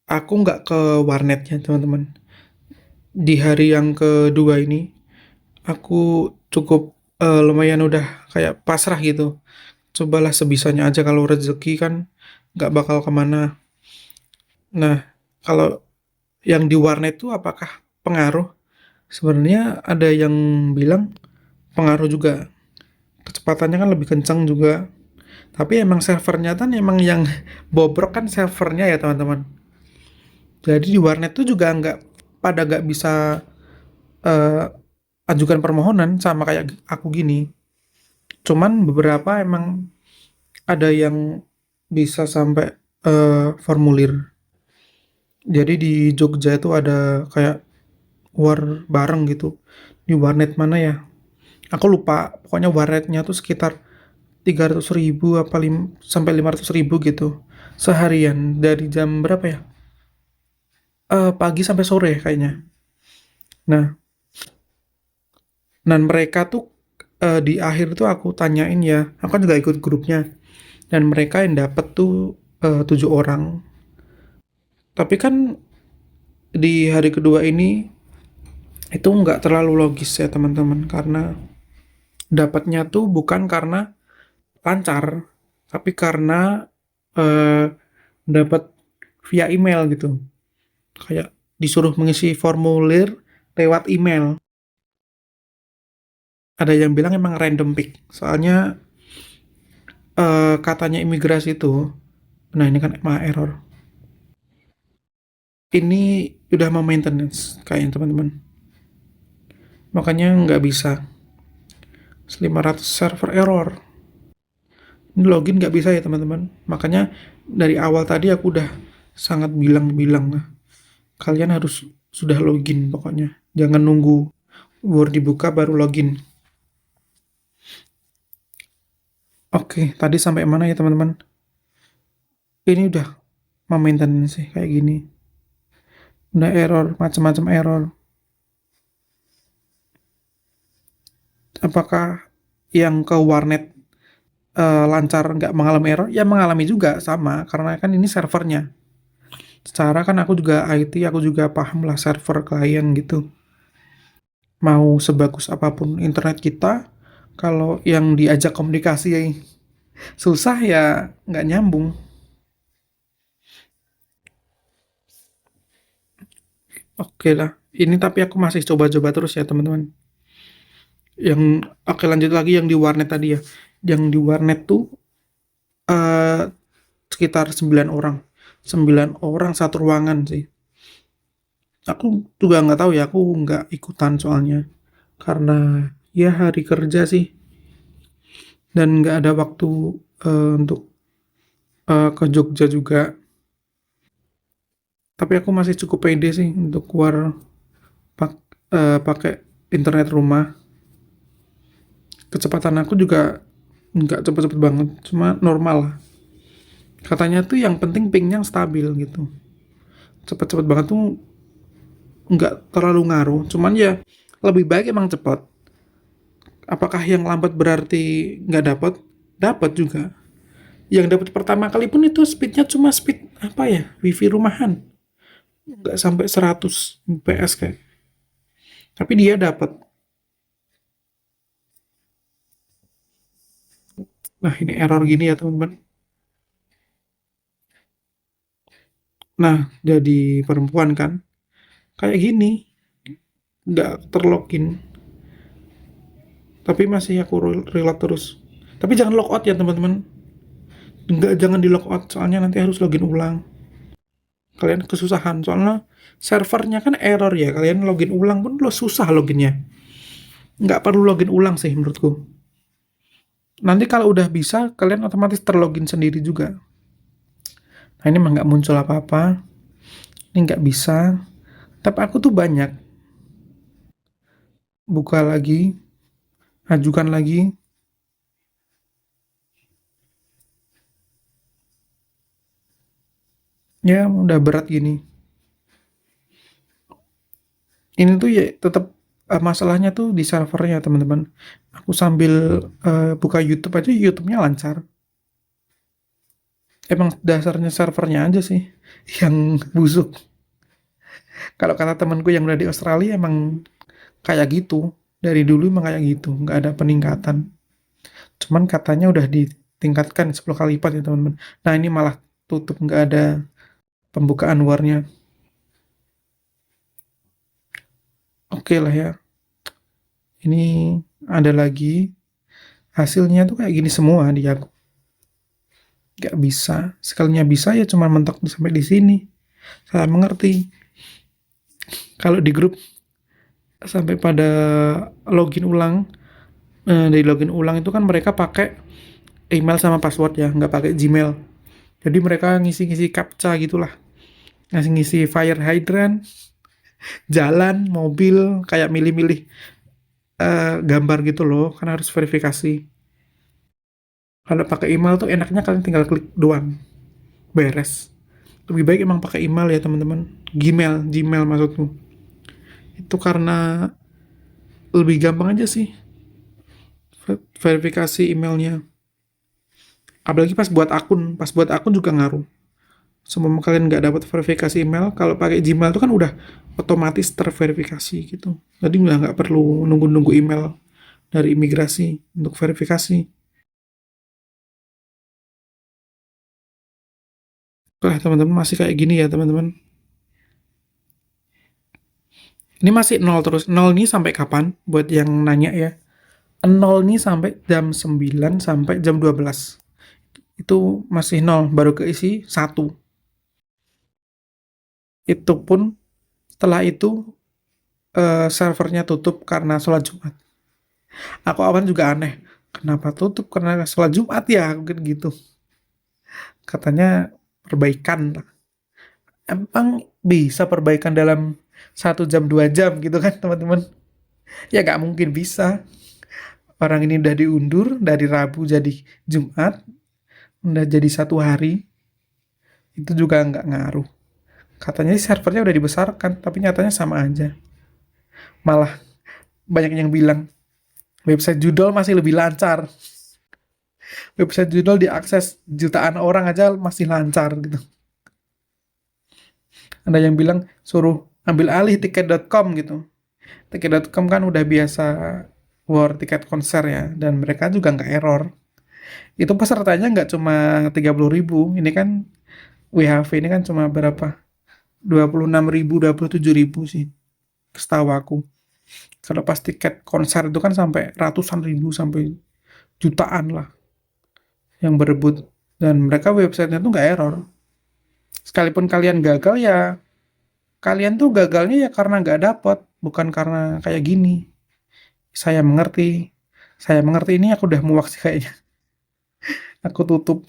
Aku nggak ke warnetnya teman-teman. Di hari yang kedua ini, aku cukup lumayan udah kayak pasrah gitu. Cobalah sebisanya aja kalau rezeki kan nggak bakal kemana. Nah, kalau yang di warnet itu apakah pengaruh? Sebenarnya ada yang bilang pengaruh juga. Kecepatannya kan lebih kencang juga. Tapi emang servernya kan emang yang bobrok kan servernya ya teman-teman. Jadi di warnet tuh juga nggak bisa eh, ajukan permohonan sama kayak aku gini. Cuman beberapa emang ada yang bisa sampai formulir. Jadi di Jogja itu ada kayak war bareng gitu. Di warnet mana ya? Aku lupa. Pokoknya warnetnya tuh sekitar 300.000 apa sampai 500.000 gitu. Seharian dari jam berapa ya? Pagi sampai sore kayaknya. Nah, dan mereka tuh di akhir tuh aku tanyain ya. Aku kan juga ikut grupnya. Dan mereka yang dapet tuh 7 orang. Tapi kan di hari kedua ini itu nggak terlalu logis ya teman-teman karena dapatnya tuh bukan karena lancar tapi karena eh, dapat via email gitu kayak disuruh mengisi formulir lewat email. Ada yang bilang emang random pick soalnya katanya imigrasi itu. Nah ini kan emang error, ini udah mau maintenance kayaknya teman-teman, makanya nggak bisa. 500 server error. Ini login nggak bisa ya teman-teman. Makanya dari awal tadi aku udah sangat bilang-bilang lah. Kalian harus sudah login pokoknya. Jangan nunggu Word dibuka baru login. Oke, tadi sampai mana ya teman-teman? Ini udah maintenance sih kayak gini. Udah error, macam-macam error. Apakah yang ke warnet lancar nggak mengalami error? Ya mengalami juga sama karena kan ini servernya. Secara kan aku juga IT, aku juga paham lah server klien gitu. mau sebagus apapun internet kita, kalau yang diajak komunikasi susah ya nggak nyambung. Oke lah, ini tapi aku masih coba-coba terus ya teman-teman. Yang oke lanjut lagi yang di warnet tadi ya. Yang di warnet tuh eh sekitar 9 orang. 9 orang satu ruangan sih. Aku juga nggak tahu ya, aku nggak ikutan soalnya. Karena ya hari kerja sih dan nggak ada waktu untuk ke Jogja juga. Tapi aku masih cukup pede sih untuk keluar pak- pakai internet rumah. Kecepatan aku juga nggak cepet-cepet banget, cuma normal lah. Katanya tuh yang penting pingnya stabil gitu. Cepet-cepet banget tuh nggak terlalu ngaruh, cuman ya lebih baik emang cepet. Apakah yang lambat berarti nggak dapat? Dapat juga. Yang dapat pertama kali pun itu speednya cuma speed apa ya, wifi rumahan, nggak sampai 100 fps kayak. Tapi dia dapat. Nah ini error gini ya teman-teman. Nah jadi perempuan kan kayak gini, nggak terlogin. Tapi masih aku relate terus. Tapi jangan logout ya teman-teman. Nggak, jangan di logout soalnya nanti harus login ulang. Kalian kesusahan soalnya servernya kan error ya. Kalian login ulang pun lo susah loginnya. Nggak perlu login ulang sih menurutku. Nanti kalau udah bisa kalian otomatis terlogin sendiri juga. Nah ini mah nggak muncul apa-apa. Ini nggak bisa. Tapi aku tuh banyak. Buka lagi, ajukan lagi. Ya udah berat gini. Ini tuh ya tetap masalahnya tuh di servernya teman-teman. Aku sambil buka YouTube aja, YouTube-nya lancar. Emang dasarnya servernya aja sih yang busuk. Kalau kata temanku yang udah di Australia emang kayak gitu. Dari dulu emang kayak gitu, nggak ada peningkatan. Cuman katanya udah ditingkatkan 10 kali lipat ya teman-teman. Nah ini malah tutup, nggak ada pembukaan warnya. Oke lah ya. Ini ada lagi. Hasilnya tuh kayak gini semua di aku. Nggak bisa. Sekalinya bisa ya cuma mentok sampai di sini. Saya mengerti. Kalau di grup sampai pada login ulang, dari login ulang itu kan mereka pakai email sama password ya, nggak pakai Gmail. Jadi mereka ngisi-ngisi captcha gitulah, ngisi-ngisi fire hydrant, jalan, mobil, kayak milih-milih gambar gitu loh, kan harus verifikasi. Kalau pakai email tuh enaknya kalian tinggal klik doang, beres. Lebih baik emang pakai email ya teman-teman. Gmail, Gmail maksudku. Itu karena lebih gampang aja sih verifikasi emailnya. Apalagi pas buat akun juga ngaruh. Sebelum kalian nggak dapat verifikasi email, kalau pakai Gmail itu kan udah otomatis terverifikasi gitu. Jadi udah nggak perlu nunggu-nunggu email dari imigrasi untuk verifikasi. Oke teman-teman, masih kayak gini ya teman-teman. Ini masih nol terus. Nol ini sampai kapan? Buat yang nanya ya. Nol ini sampai jam 9 sampai jam 12. Itu masih nol, baru keisi satu. Itu pun setelah itu servernya tutup karena sholat Jumat. Aku awalnya juga aneh. Kenapa tutup? Karena sholat Jumat ya, mungkin gitu. Katanya perbaikan. Emang bisa perbaikan dalam 1 jam 2 jam gitu kan teman-teman? Ya nggak mungkin bisa. Orang ini udah diundur dari Rabu jadi Jumat, udah jadi 1 hari, itu juga nggak ngaruh. Katanya sih servernya udah dibesarkan, tapi nyatanya sama aja. Malah banyak yang bilang website judul masih lebih lancar. Website judul diakses jutaan orang aja masih lancar gitu. Ada yang bilang suruh ambil alih tiket.com gitu. Tiket.com kan udah biasa war tiket konser ya, dan mereka juga nggak error. Itu pesertanya nggak cuma 30.000, ini kan WHV ini kan cuma berapa? 26.000, 27.000 sih, setahu aku. Kalau pas tiket konser itu kan sampai ratusan ribu, sampai jutaan lah yang berebut. Dan mereka websitenya tuh nggak error. Sekalipun kalian gagal ya, kalian tuh gagalnya ya karena nggak dapet, bukan karena kayak gini. Saya mengerti. Saya mengerti, ini aku udah muak sih kayaknya. Aku tutup.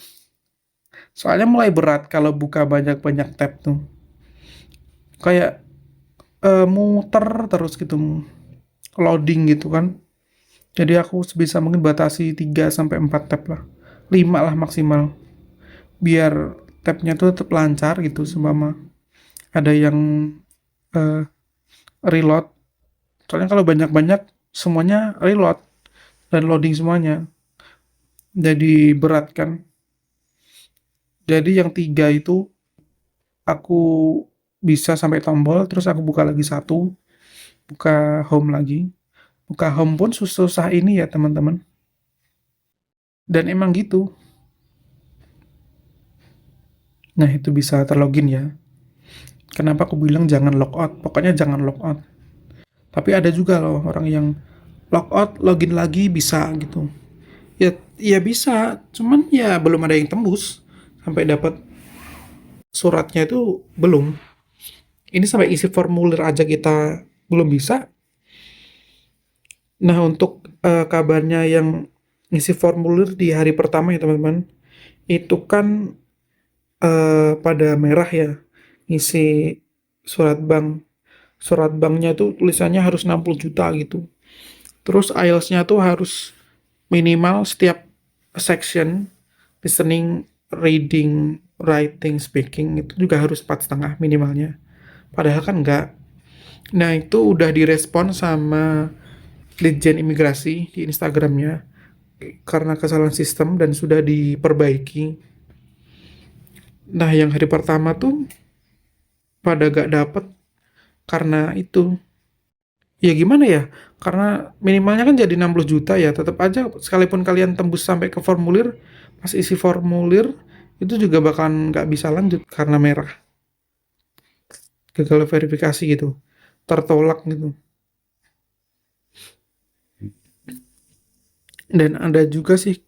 Soalnya mulai berat kalau buka banyak-banyak tab tuh. Kayak muter terus gitu. Loading gitu kan. Jadi aku sebisa mungkin batasi 3 sampai 4 tab lah. 5 lah maksimal. Biar tabnya tuh tetap lancar gitu, seumpama ada yang eh, reload. Soalnya kalau banyak-banyak semuanya reload dan loading semuanya. Jadi berat kan. Jadi yang 3 itu aku bisa sampai tombol, terus aku buka lagi satu, buka home lagi. Buka home pun susah ini ya teman-teman. Dan emang gitu. Nah itu bisa terlogin ya. Kenapa aku bilang jangan logout? Pokoknya jangan logout. Tapi ada juga loh orang yang logout, login lagi bisa gitu. Ya, ya bisa. Cuman ya belum ada yang tembus sampai dapat suratnya itu belum. Ini sampai isi formulir aja kita belum bisa. Nah untuk kabarnya yang ngisi formulir di hari pertama ya teman-teman, itu kan pada merah ya, ngisi surat bank. Surat banknya tuh tulisannya harus 60 juta gitu. Terus IELTS-nya tuh harus minimal setiap section, listening, reading, writing, speaking, itu juga harus 4,5 minimalnya. Padahal kan enggak. Nah itu udah direspon sama Ditjen Imigrasi di Instagramnya karena kesalahan sistem dan sudah diperbaiki. Nah yang hari pertama tuh pada gak dapet karena itu. Ya gimana ya, karena minimalnya kan jadi 60 juta ya, tetap aja sekalipun kalian tembus sampai ke formulir, pas isi formulir itu juga bakalan nggak bisa lanjut karena merah, gagal verifikasi gitu, tertolak gitu. Dan ada juga sih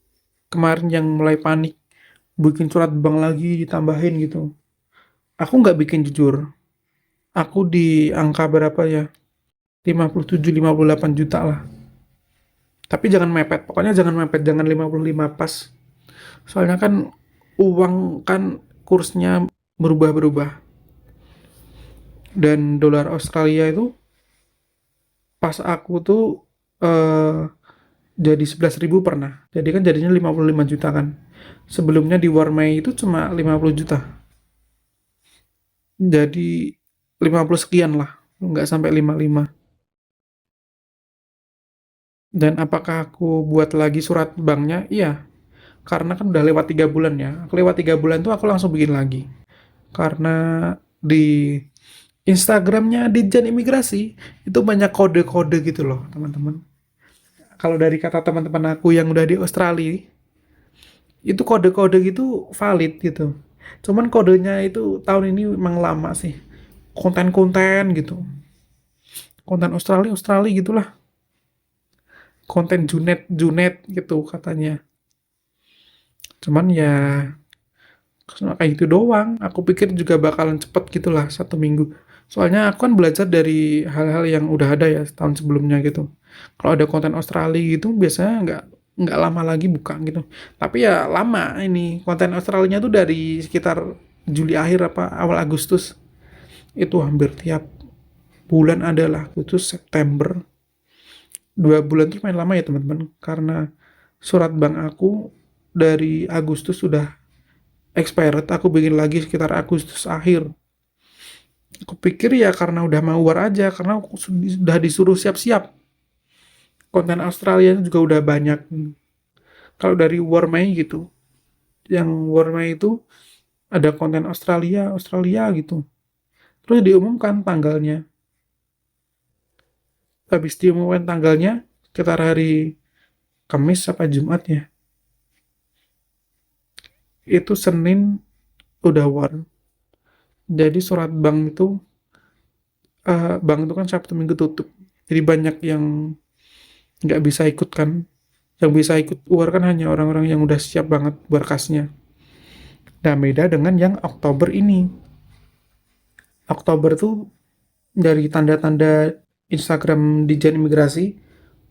kemarin yang mulai panik, bikin surat bank lagi ditambahin gitu. Aku nggak bikin jujur, aku di angka berapa ya, 57, 58 juta lah. Tapi jangan mepet, pokoknya jangan mepet, jangan 55 pas. Soalnya kan uang kan kursnya berubah-berubah. Dan dolar Australia itu pas aku tuh eh jadi 11.000 pernah. Jadi kan jadinya 55 juta kan. Sebelumnya di Warmay itu cuma 50 juta. Jadi 50 sekian lah. Nggak sampai 55. Dan apakah aku buat lagi surat banknya? Iya. Karena kan udah lewat 3 bulan ya. Aku lewat 3 bulan tuh aku langsung bikin lagi. Karena di Instagramnya Ditjen Imigrasi itu banyak kode-kode gitu loh teman-teman. Kalau dari kata teman-teman aku yang udah di Australia, itu kode-kode gitu valid gitu. Cuman kodenya itu tahun ini memang lama sih. Konten-konten gitu. Konten Australia, Australia gitulah. Konten Junet, Junet gitu katanya. Cuman ya cuma kayak gitu doang. Aku pikir juga bakalan cepet gitulah 1 minggu. Soalnya aku kan belajar dari hal-hal yang udah ada ya tahun sebelumnya gitu. Kalau ada konten Australia gitu biasanya nggak lama lagi buka gitu. Tapi ya lama ini konten Australianya tuh dari sekitar Juli akhir apa awal Agustus. Itu hampir tiap bulan adalah Agustus, September. 2 bulan tuh main lama ya teman-teman. Karena surat bank aku dari Agustus sudah expired, aku bikin lagi sekitar Agustus akhir. Aku pikir ya karena udah mau war aja, karena aku sudah disuruh siap-siap. Konten Australia juga udah banyak. Kalau dari Warmay gitu, yang Warmay itu ada konten Australia, Australia gitu. Terus diumumkan tanggalnya. habis diumumkan tanggalnya sekitar hari Kamis apa Jumat ya, itu Senin udah war. Jadi surat bank itu, bank itu kan Sabtu Minggu tutup, jadi banyak yang nggak bisa ikut kan. Yang bisa ikut war kan hanya orang-orang yang udah siap banget berkasnya. Nah, beda dengan yang Oktober ini. Oktober tuh dari tanda-tanda Instagram Dijen Imigrasi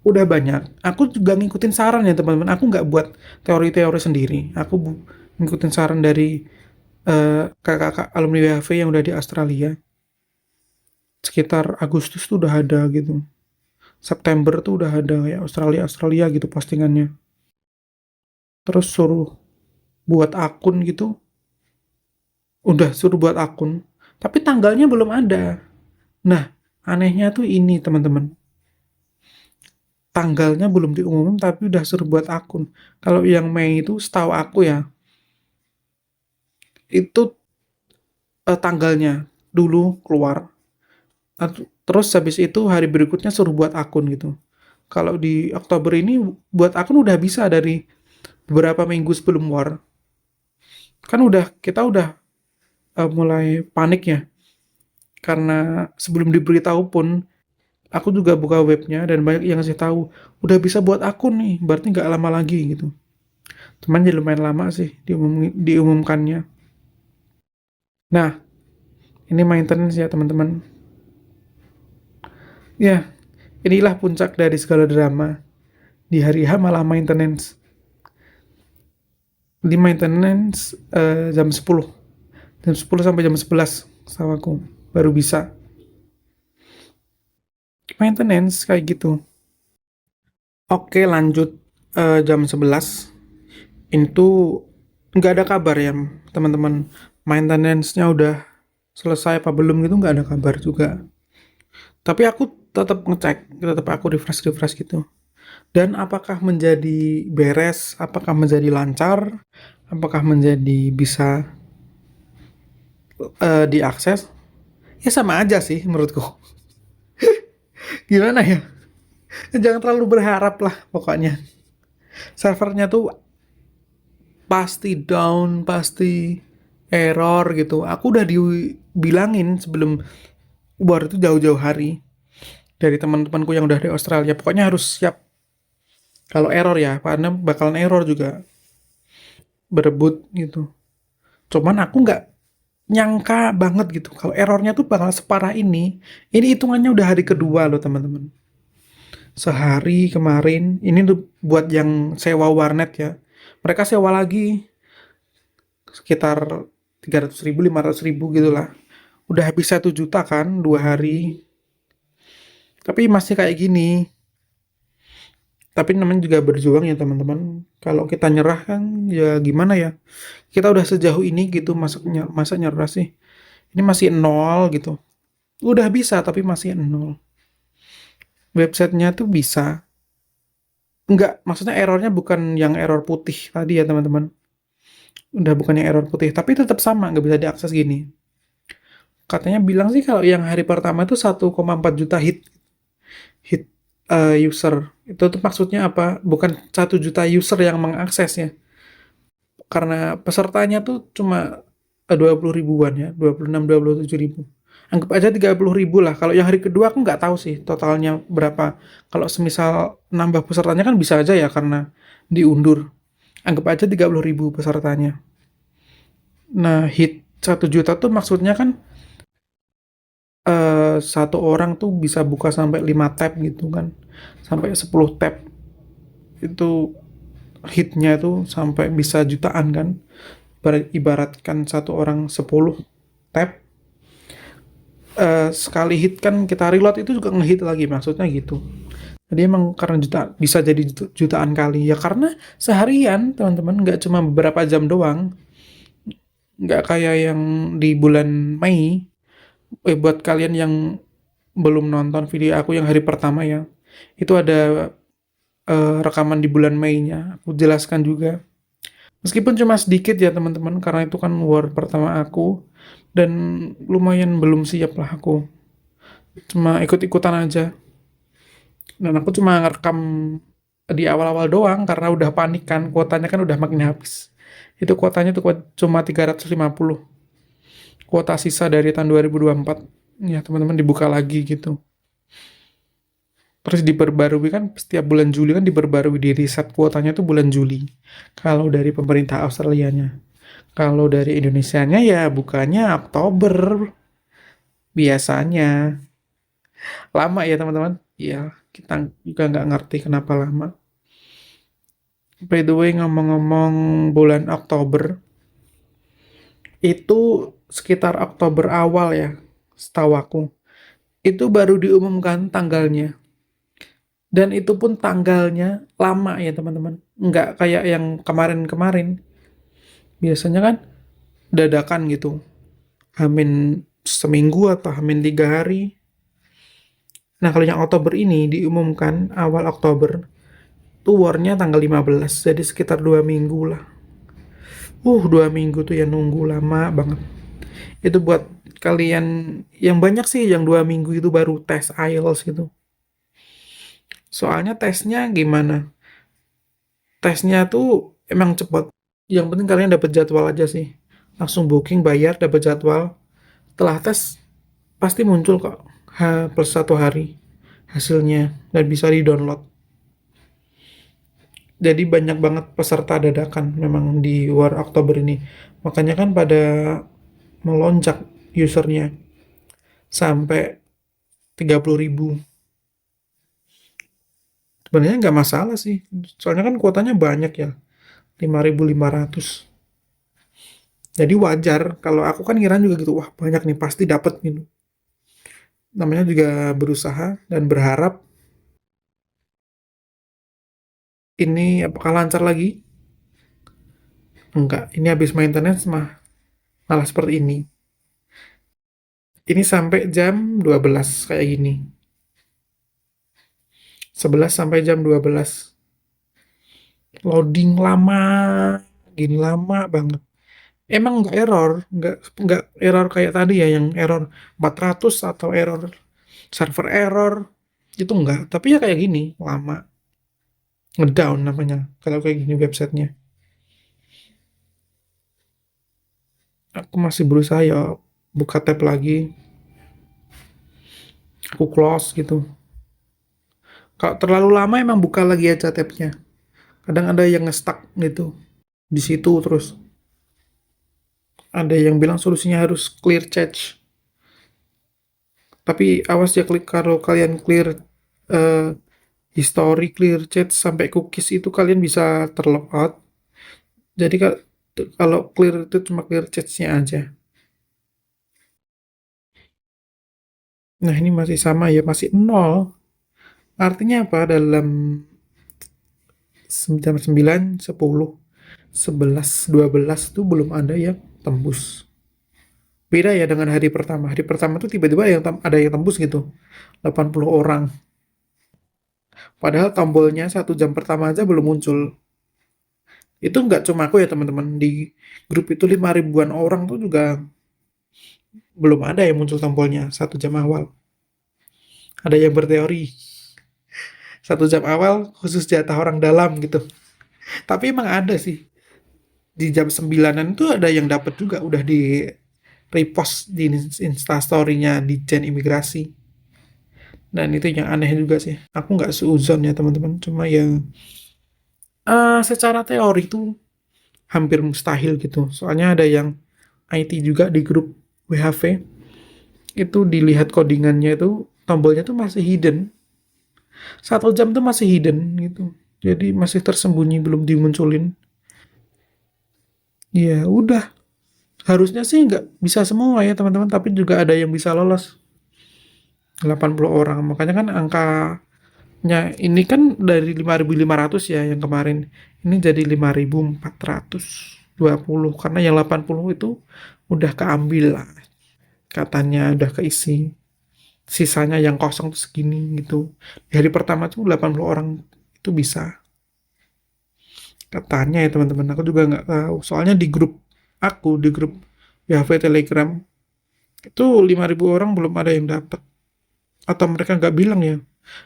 udah banyak. Aku juga ngikutin saran ya teman-teman. Aku nggak buat teori-teori sendiri. Aku ngikutin saran dari kakak-kakak alumni WHV yang udah di Australia. Sekitar Agustus tuh udah ada gitu. September tuh udah ada ya Australia gitu postingannya. Terus suruh buat akun gitu. Udah suruh buat akun. Tapi tanggalnya belum ada. Nah, anehnya tuh ini teman-teman. Tanggalnya belum diumumin tapi udah suruh buat akun. Kalau yang Mei itu setahu aku ya, itu tanggalnya dulu keluar. Terus habis itu hari berikutnya suruh buat akun gitu. Kalau di Oktober ini buat akun udah bisa dari beberapa minggu sebelum war. Kan kita udah mulai panik ya. Karena sebelum diberitahu pun aku juga buka webnya dan banyak yang ngasih tahu udah bisa buat akun nih, berarti nggak lama lagi gitu. Cuman jadi lumayan lama sih diumumkannya. Nah, ini maintenance ya teman-teman. Ya, inilah puncak dari segala drama. Di hari H malah maintenance. Di maintenance jam 10. Jam 10 sampai jam 11 sama aku baru bisa maintenance kayak gitu. Oke, lanjut jam 11. Itu nggak ada kabar ya teman-teman. Maintenance-nya udah selesai apa belum gitu nggak ada kabar juga. Tapi aku tetap ngecek, tetap aku refresh gitu. Dan apakah menjadi beres, apakah menjadi lancar, apakah menjadi bisa diakses? Ya sama aja sih menurutku. Gimana ya? Jangan terlalu berharap lah pokoknya. Servernya tuh pasti down, pasti error gitu. Aku udah dibilangin sebelum war itu jauh-jauh hari dari teman-temanku yang udah di Australia. Pokoknya harus siap kalau error ya, karena bakalan error juga berebut gitu. Cuman aku nggak nyangka banget gitu kalau errornya tuh bakal separah ini. Ini hitungannya udah hari kedua loh teman-teman. Sehari kemarin ini tuh buat yang sewa warnet ya. Mereka sewa lagi sekitar 300.000, 500.000 gitu lah. Udah habis 1 juta kan 2 hari. Tapi masih kayak gini. Tapi namanya juga berjuang ya teman-teman. Kalau kita nyerah kan ya gimana ya. Kita udah sejauh ini gitu masa nyerah sih. Ini masih nol gitu. Udah bisa tapi masih nol. Websitenya tuh bisa. Enggak, maksudnya errornya bukan yang error putih tadi ya teman-teman. Udah bukan yang error putih, tapi tetap sama, nggak bisa diakses gini. Katanya bilang sih kalau yang hari pertama itu 1,4 juta hit user. Itu tuh maksudnya apa? Bukan 1 juta user yang mengaksesnya. Karena pesertanya tuh cuma 20 ribuan ya, 26, 27 ribu. Anggap aja 30 ribu lah. Kalau yang hari kedua aku nggak tahu sih totalnya berapa. Kalau semisal nambah pesertanya kan bisa aja ya karena diundur. Anggap aja 30 ribu pesertanya. Nah, hit 1 juta tuh maksudnya kan satu orang tuh bisa buka sampai 5 tab gitu kan. Sampai 10 tab. Itu hitnya itu sampai bisa jutaan kan. Ibaratkan satu orang 10 tab. Sekali hit kan kita reload itu juga ngehit lagi maksudnya gitu. Jadi emang karena bisa jadi jutaan kali ya karena seharian teman-teman nggak cuma beberapa jam doang, nggak kayak yang di bulan Mei. Buat kalian yang belum nonton video aku yang hari pertama ya, itu ada rekaman di bulan Mei-nya. Aku jelaskan juga. Meskipun cuma sedikit ya teman-teman, karena itu kan war pertama aku dan lumayan belum siap lah aku. Cuma ikut-ikutan aja. Dan aku cuma ngerekam di awal-awal doang karena udah panik kan, kuotanya kan udah makin habis. Itu kuotanya tuh cuma 350 kuota sisa dari tahun 2024. Ya teman-teman, dibuka lagi gitu. Terus diperbarui kan setiap bulan Juli, kan diperbarui, di riset kuotanya tuh bulan Juli. Kalau dari pemerintah Australianya. Kalau dari Indonesianya ya bukanya Oktober biasanya. Lama ya teman-teman. Ya, kita juga nggak ngerti kenapa lama. By the way, ngomong-ngomong bulan Oktober, itu sekitar Oktober awal ya, setahu aku. Itu baru diumumkan tanggalnya. Dan itu pun tanggalnya lama ya teman-teman. Nggak kayak yang kemarin-kemarin. Biasanya kan dadakan gitu. Hamin seminggu atau hamin 3 hari. Nah kalau yang Oktober ini diumumkan awal Oktober. Tuh warnya tanggal 15. Jadi sekitar 2 minggu lah. 2 minggu tuh ya, nunggu lama banget. Itu buat kalian yang banyak sih yang 2 minggu itu baru tes IELTS gitu. Soalnya tesnya gimana? Tesnya tuh emang cepet. Yang penting kalian dapat jadwal aja sih. Langsung booking, bayar, dapat jadwal. Setelah tes pasti muncul kok H+1 hari hasilnya dan bisa di-download. Jadi banyak banget peserta dadakan memang di War Oktober ini. Makanya kan pada melonjak usernya sampai 30.000. Sebenarnya nggak masalah sih. Soalnya kan kuotanya banyak ya. 5.500. Jadi wajar. Kalau aku kan ngira juga gitu. Wah banyak nih, pasti dapat gitu. Namanya juga berusaha dan berharap ini apakah lancar lagi. Enggak. Ini habis maintenance malah seperti ini. Ini sampai jam 12 kayak gini. 11 sampai jam 12. Loading lama. Gini lama banget. Emang nggak error kayak tadi ya, yang error 400 atau error server error. Itu enggak, tapi ya kayak gini, lama. Ngedown namanya, kalau kayak gini websitenya. Aku masih berusaha ya, buka tab lagi, aku close gitu. Kalau terlalu lama emang buka lagi aja tabnya. Kadang ada yang nge-stuck gitu, di situ terus. Ada yang bilang solusinya harus clear cache. Tapi awas ya, klik kalau kalian clear eh, history, clear chat sampai cookies itu kalian bisa terlog out. Jadi kalau clear itu cuma clear chatnya aja. Nah ini masih sama ya, masih nol. Artinya apa? Dalam jam 9, 10, 11, 12 itu belum ada yang tembus. Beda ya dengan hari pertama. Hari pertama tuh tiba-tiba ada yang tembus gitu. 80 orang. Padahal tombolnya 1 jam pertama aja belum muncul. Itu nggak cuma aku ya teman-teman. Di grup itu 5 ribuan orang tuh juga belum ada yang muncul tombolnya 1 jam awal. Ada yang berteori 1 jam awal khusus jatah orang dalam gitu. Tapi emang ada sih. Di jam 9-an tuh ada yang dapat juga, udah di repost di instastory-nya di Jen Imigrasi. Dan itu yang aneh juga sih. Aku nggak seuzon ya teman-teman. Cuma yang secara teori tuh hampir mustahil gitu. Soalnya ada yang IT juga di grup WHV. Itu dilihat codingannya itu tombolnya tuh masih hidden. 1 jam tuh masih hidden gitu. Jadi masih tersembunyi, belum dimunculin. Ya udah. Harusnya sih nggak bisa semua ya teman-teman. Tapi juga ada yang bisa lolos. 80 orang. Makanya kan angkanya ini kan dari 5.500 ya yang kemarin. Ini jadi 5.420. Karena yang 80 itu udah keambil lah. Katanya udah keisi. Sisanya yang kosong tuh segini gitu. Di hari pertama tuh 80 orang itu bisa. Katanya ya teman-teman, aku juga nggak tahu. Soalnya di grup aku, di grup Yahweh Telegram, itu 5.000 orang belum ada yang dapat. Atau mereka nggak bilang ya.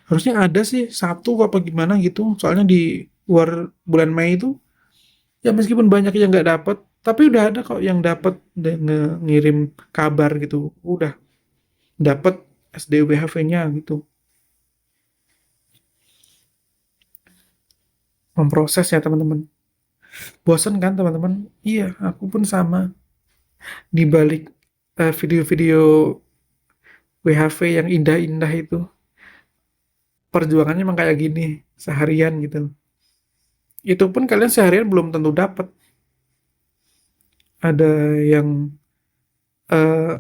Harusnya ada sih satu apa gimana gitu. Soalnya di luar bulan Mei itu ya meskipun banyak yang nggak dapet, tapi udah ada kok yang dapet dan ngirim kabar gitu. Udah dapet SDWHV-nya gitu. Memproses ya teman-teman. Bosen kan teman-teman? Iya, aku pun sama. Di balik video-video WHV yang indah-indah itu, perjuangannya emang kayak gini seharian gitu. Itu pun kalian seharian belum tentu dapat. Ada yang eh,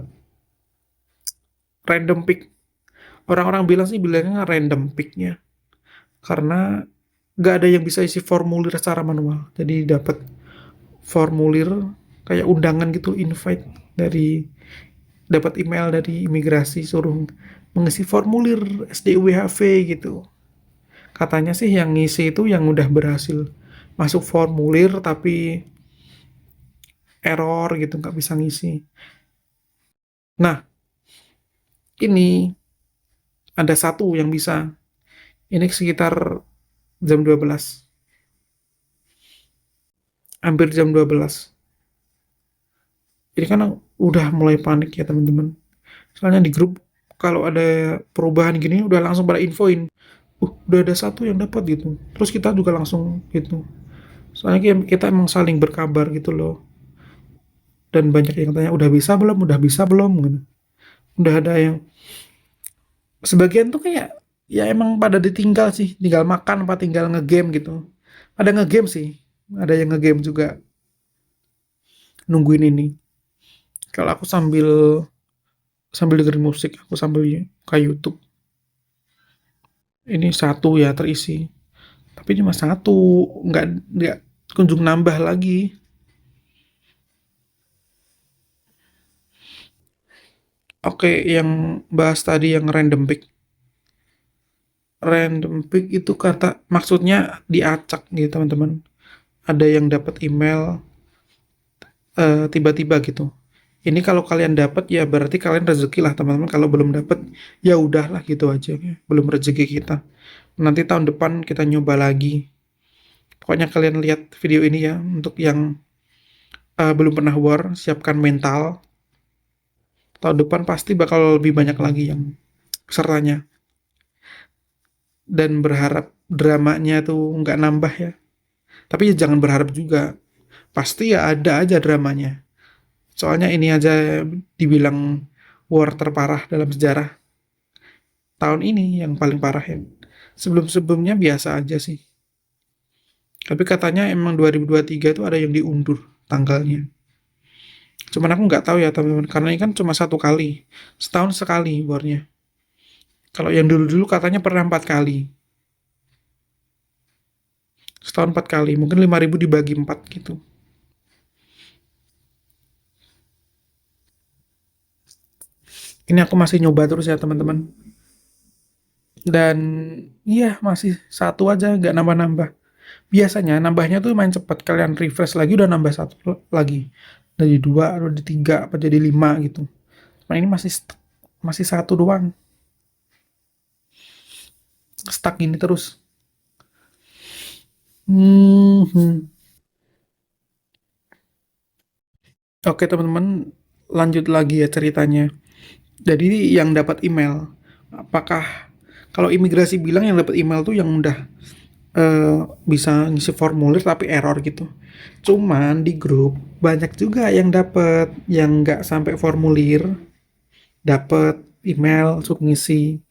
random pick. Orang-orang bilang sih bilangnya random picknya karena nggak ada yang bisa isi formulir secara manual. Jadi dapat formulir kayak undangan gitu, invite dari dapat email dari imigrasi suruh mengisi formulir SDWHV gitu. Katanya sih yang ngisi itu yang udah berhasil masuk formulir tapi error gitu nggak bisa ngisi. Nah, ini ada satu yang bisa. Ini sekitar jam 12, hampir jam 12. Ini kan udah mulai panik ya teman-teman. Soalnya di grup kalau ada perubahan gini udah langsung pada infoin. Udah ada satu yang dapat gitu. Terus kita juga langsung gitu. Soalnya kita emang saling berkabar gitu loh. Dan banyak yang tanya udah bisa belum, udah bisa belum gitu. Udah ada yang sebagian tuh kayak ya emang pada ditinggal sih, tinggal makan apa tinggal ngegame gitu. Ada ngegame sih, ada yang ngegame juga nungguin ini. Kalau aku sambil sambil dengerin musik, aku sambil ke YouTube. Ini satu ya terisi, tapi cuma satu, nggak kunjung nambah lagi. Oke, yang bahas tadi yang random pick. Random pick itu kata maksudnya diacak gitu teman-teman. Ada yang dapat email tiba-tiba gitu. Ini kalau kalian dapat ya berarti kalian rezeki lah teman-teman. Kalau belum dapat ya udahlah gitu aja. Belum rezeki kita. Nanti tahun depan kita nyoba lagi. Pokoknya kalian lihat video ini ya untuk yang belum pernah war, siapkan mental. Tahun depan pasti bakal lebih banyak lagi yang pesertanya. Dan berharap dramanya tuh nggak nambah ya. Tapi ya jangan berharap juga. Pasti ya ada aja dramanya. Soalnya ini aja dibilang war terparah dalam sejarah tahun ini yang paling parah ya. Sebelum-sebelumnya biasa aja sih. Tapi katanya emang 2023 itu ada yang diundur tanggalnya. Cuman aku nggak tahu ya teman-teman, karena ini kan cuma satu kali. Setahun sekali warnya. Kalau yang dulu-dulu katanya pernah 4 kali. Setahun 4 kali, mungkin 5.000 dibagi 4 gitu. Ini aku masih nyoba terus ya teman-teman. Dan iya masih satu aja, nggak nambah-nambah. Biasanya nambahnya tuh main cepat. Kalian refresh lagi udah nambah satu lagi. Dari dua, atau dari tiga, apa jadi 5 gitu. Nah ini masih satu doang. Stuck gini terus. Hmm. Oke teman-teman, lanjut lagi ya ceritanya. Jadi yang dapat email, apakah kalau imigrasi bilang yang dapat email tuh yang udah bisa ngisi formulir tapi error gitu. Cuman di grup banyak juga yang dapat yang nggak sampai formulir, dapat email suruh ngisi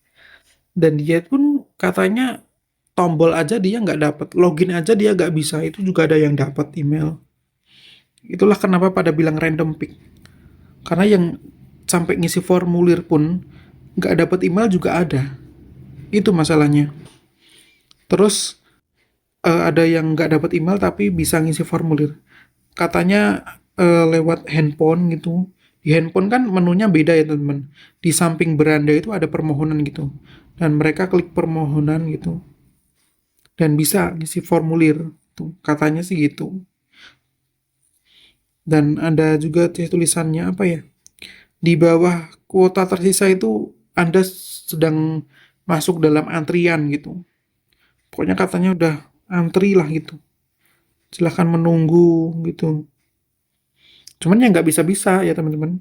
dan dia pun katanya tombol aja dia nggak dapat, login aja dia nggak bisa. Itu juga ada yang dapat email. Itulah kenapa pada bilang random pick. Karena yang sampai ngisi formulir pun nggak dapat email juga ada. Itu masalahnya. Terus ada yang nggak dapat email tapi bisa ngisi formulir. Katanya lewat handphone gitu. Di handphone kan menunya beda ya teman-teman. Di samping beranda itu ada permohonan gitu. Dan mereka klik permohonan gitu. Dan bisa ngisi formulir. Tuh, katanya sih gitu. Dan ada juga tulisannya apa ya? Di bawah kuota tersisa itu Anda sedang masuk dalam antrian gitu. Pokoknya katanya udah antri lah gitu. Silahkan menunggu gitu. Cuman ya nggak bisa-bisa ya teman-teman.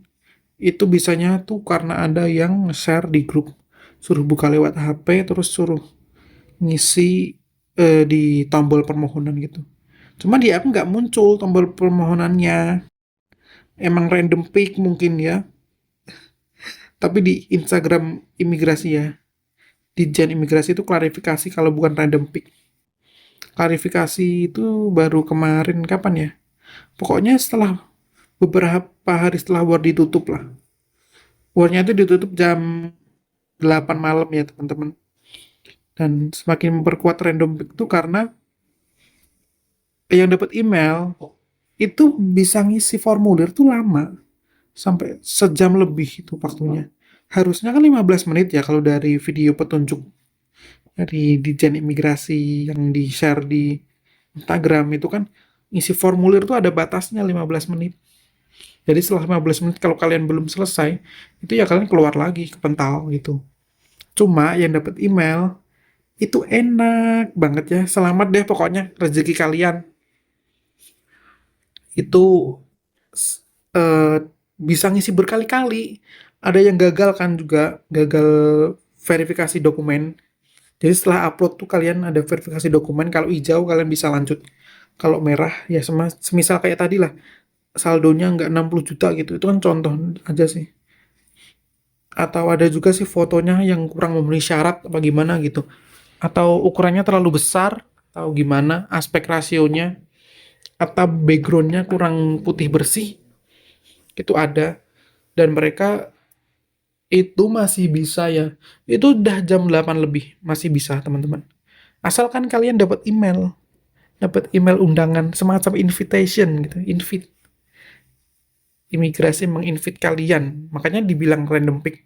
Itu bisanya tuh karena ada yang share di grup. Suruh buka lewat HP terus suruh ngisi di tombol permohonan gitu. Cuma di aku nggak muncul tombol permohonannya. Emang random pick mungkin ya. Tapi di Instagram imigrasi ya. Di Jen imigrasi itu klarifikasi kalau bukan random pick. Klarifikasi itu baru kemarin kapan ya? Pokoknya setelah beberapa hari setelah war ditutup lah. Warnya itu ditutup jam 8 malam ya teman-teman. Dan semakin memperkuat random pick itu karena yang dapat email itu bisa ngisi formulir tuh lama. Sampai sejam lebih itu waktunya. Harusnya kan 15 menit ya kalau dari video petunjuk dari Dijen Imigrasi yang di-share di Instagram itu kan ngisi formulir tuh ada batasnya 15 menit. Jadi setelah 15 menit kalau kalian belum selesai, itu ya kalian keluar lagi ke pental gitu. Cuma yang dapat email itu enak banget ya. Selamat deh pokoknya rezeki kalian. Itu eh, bisa ngisi berkali-kali. Ada yang gagal kan juga, gagal verifikasi dokumen. Jadi setelah upload tuh kalian ada verifikasi dokumen, kalau hijau kalian bisa lanjut. Kalau merah ya semisal kayak tadi lah, saldonya nggak 60 juta gitu, itu kan contoh aja sih. Atau ada juga sih fotonya yang kurang memenuhi syarat apa gimana gitu. Atau ukurannya terlalu besar, atau gimana, aspek rasionya, atau backgroundnya kurang putih bersih, itu ada. Dan mereka itu masih bisa ya. Itu udah jam 8 lebih, masih bisa teman-teman. Asalkan kalian dapat email undangan semacam invitation gitu, invite imigrasi menginvite kalian, makanya dibilang random pick,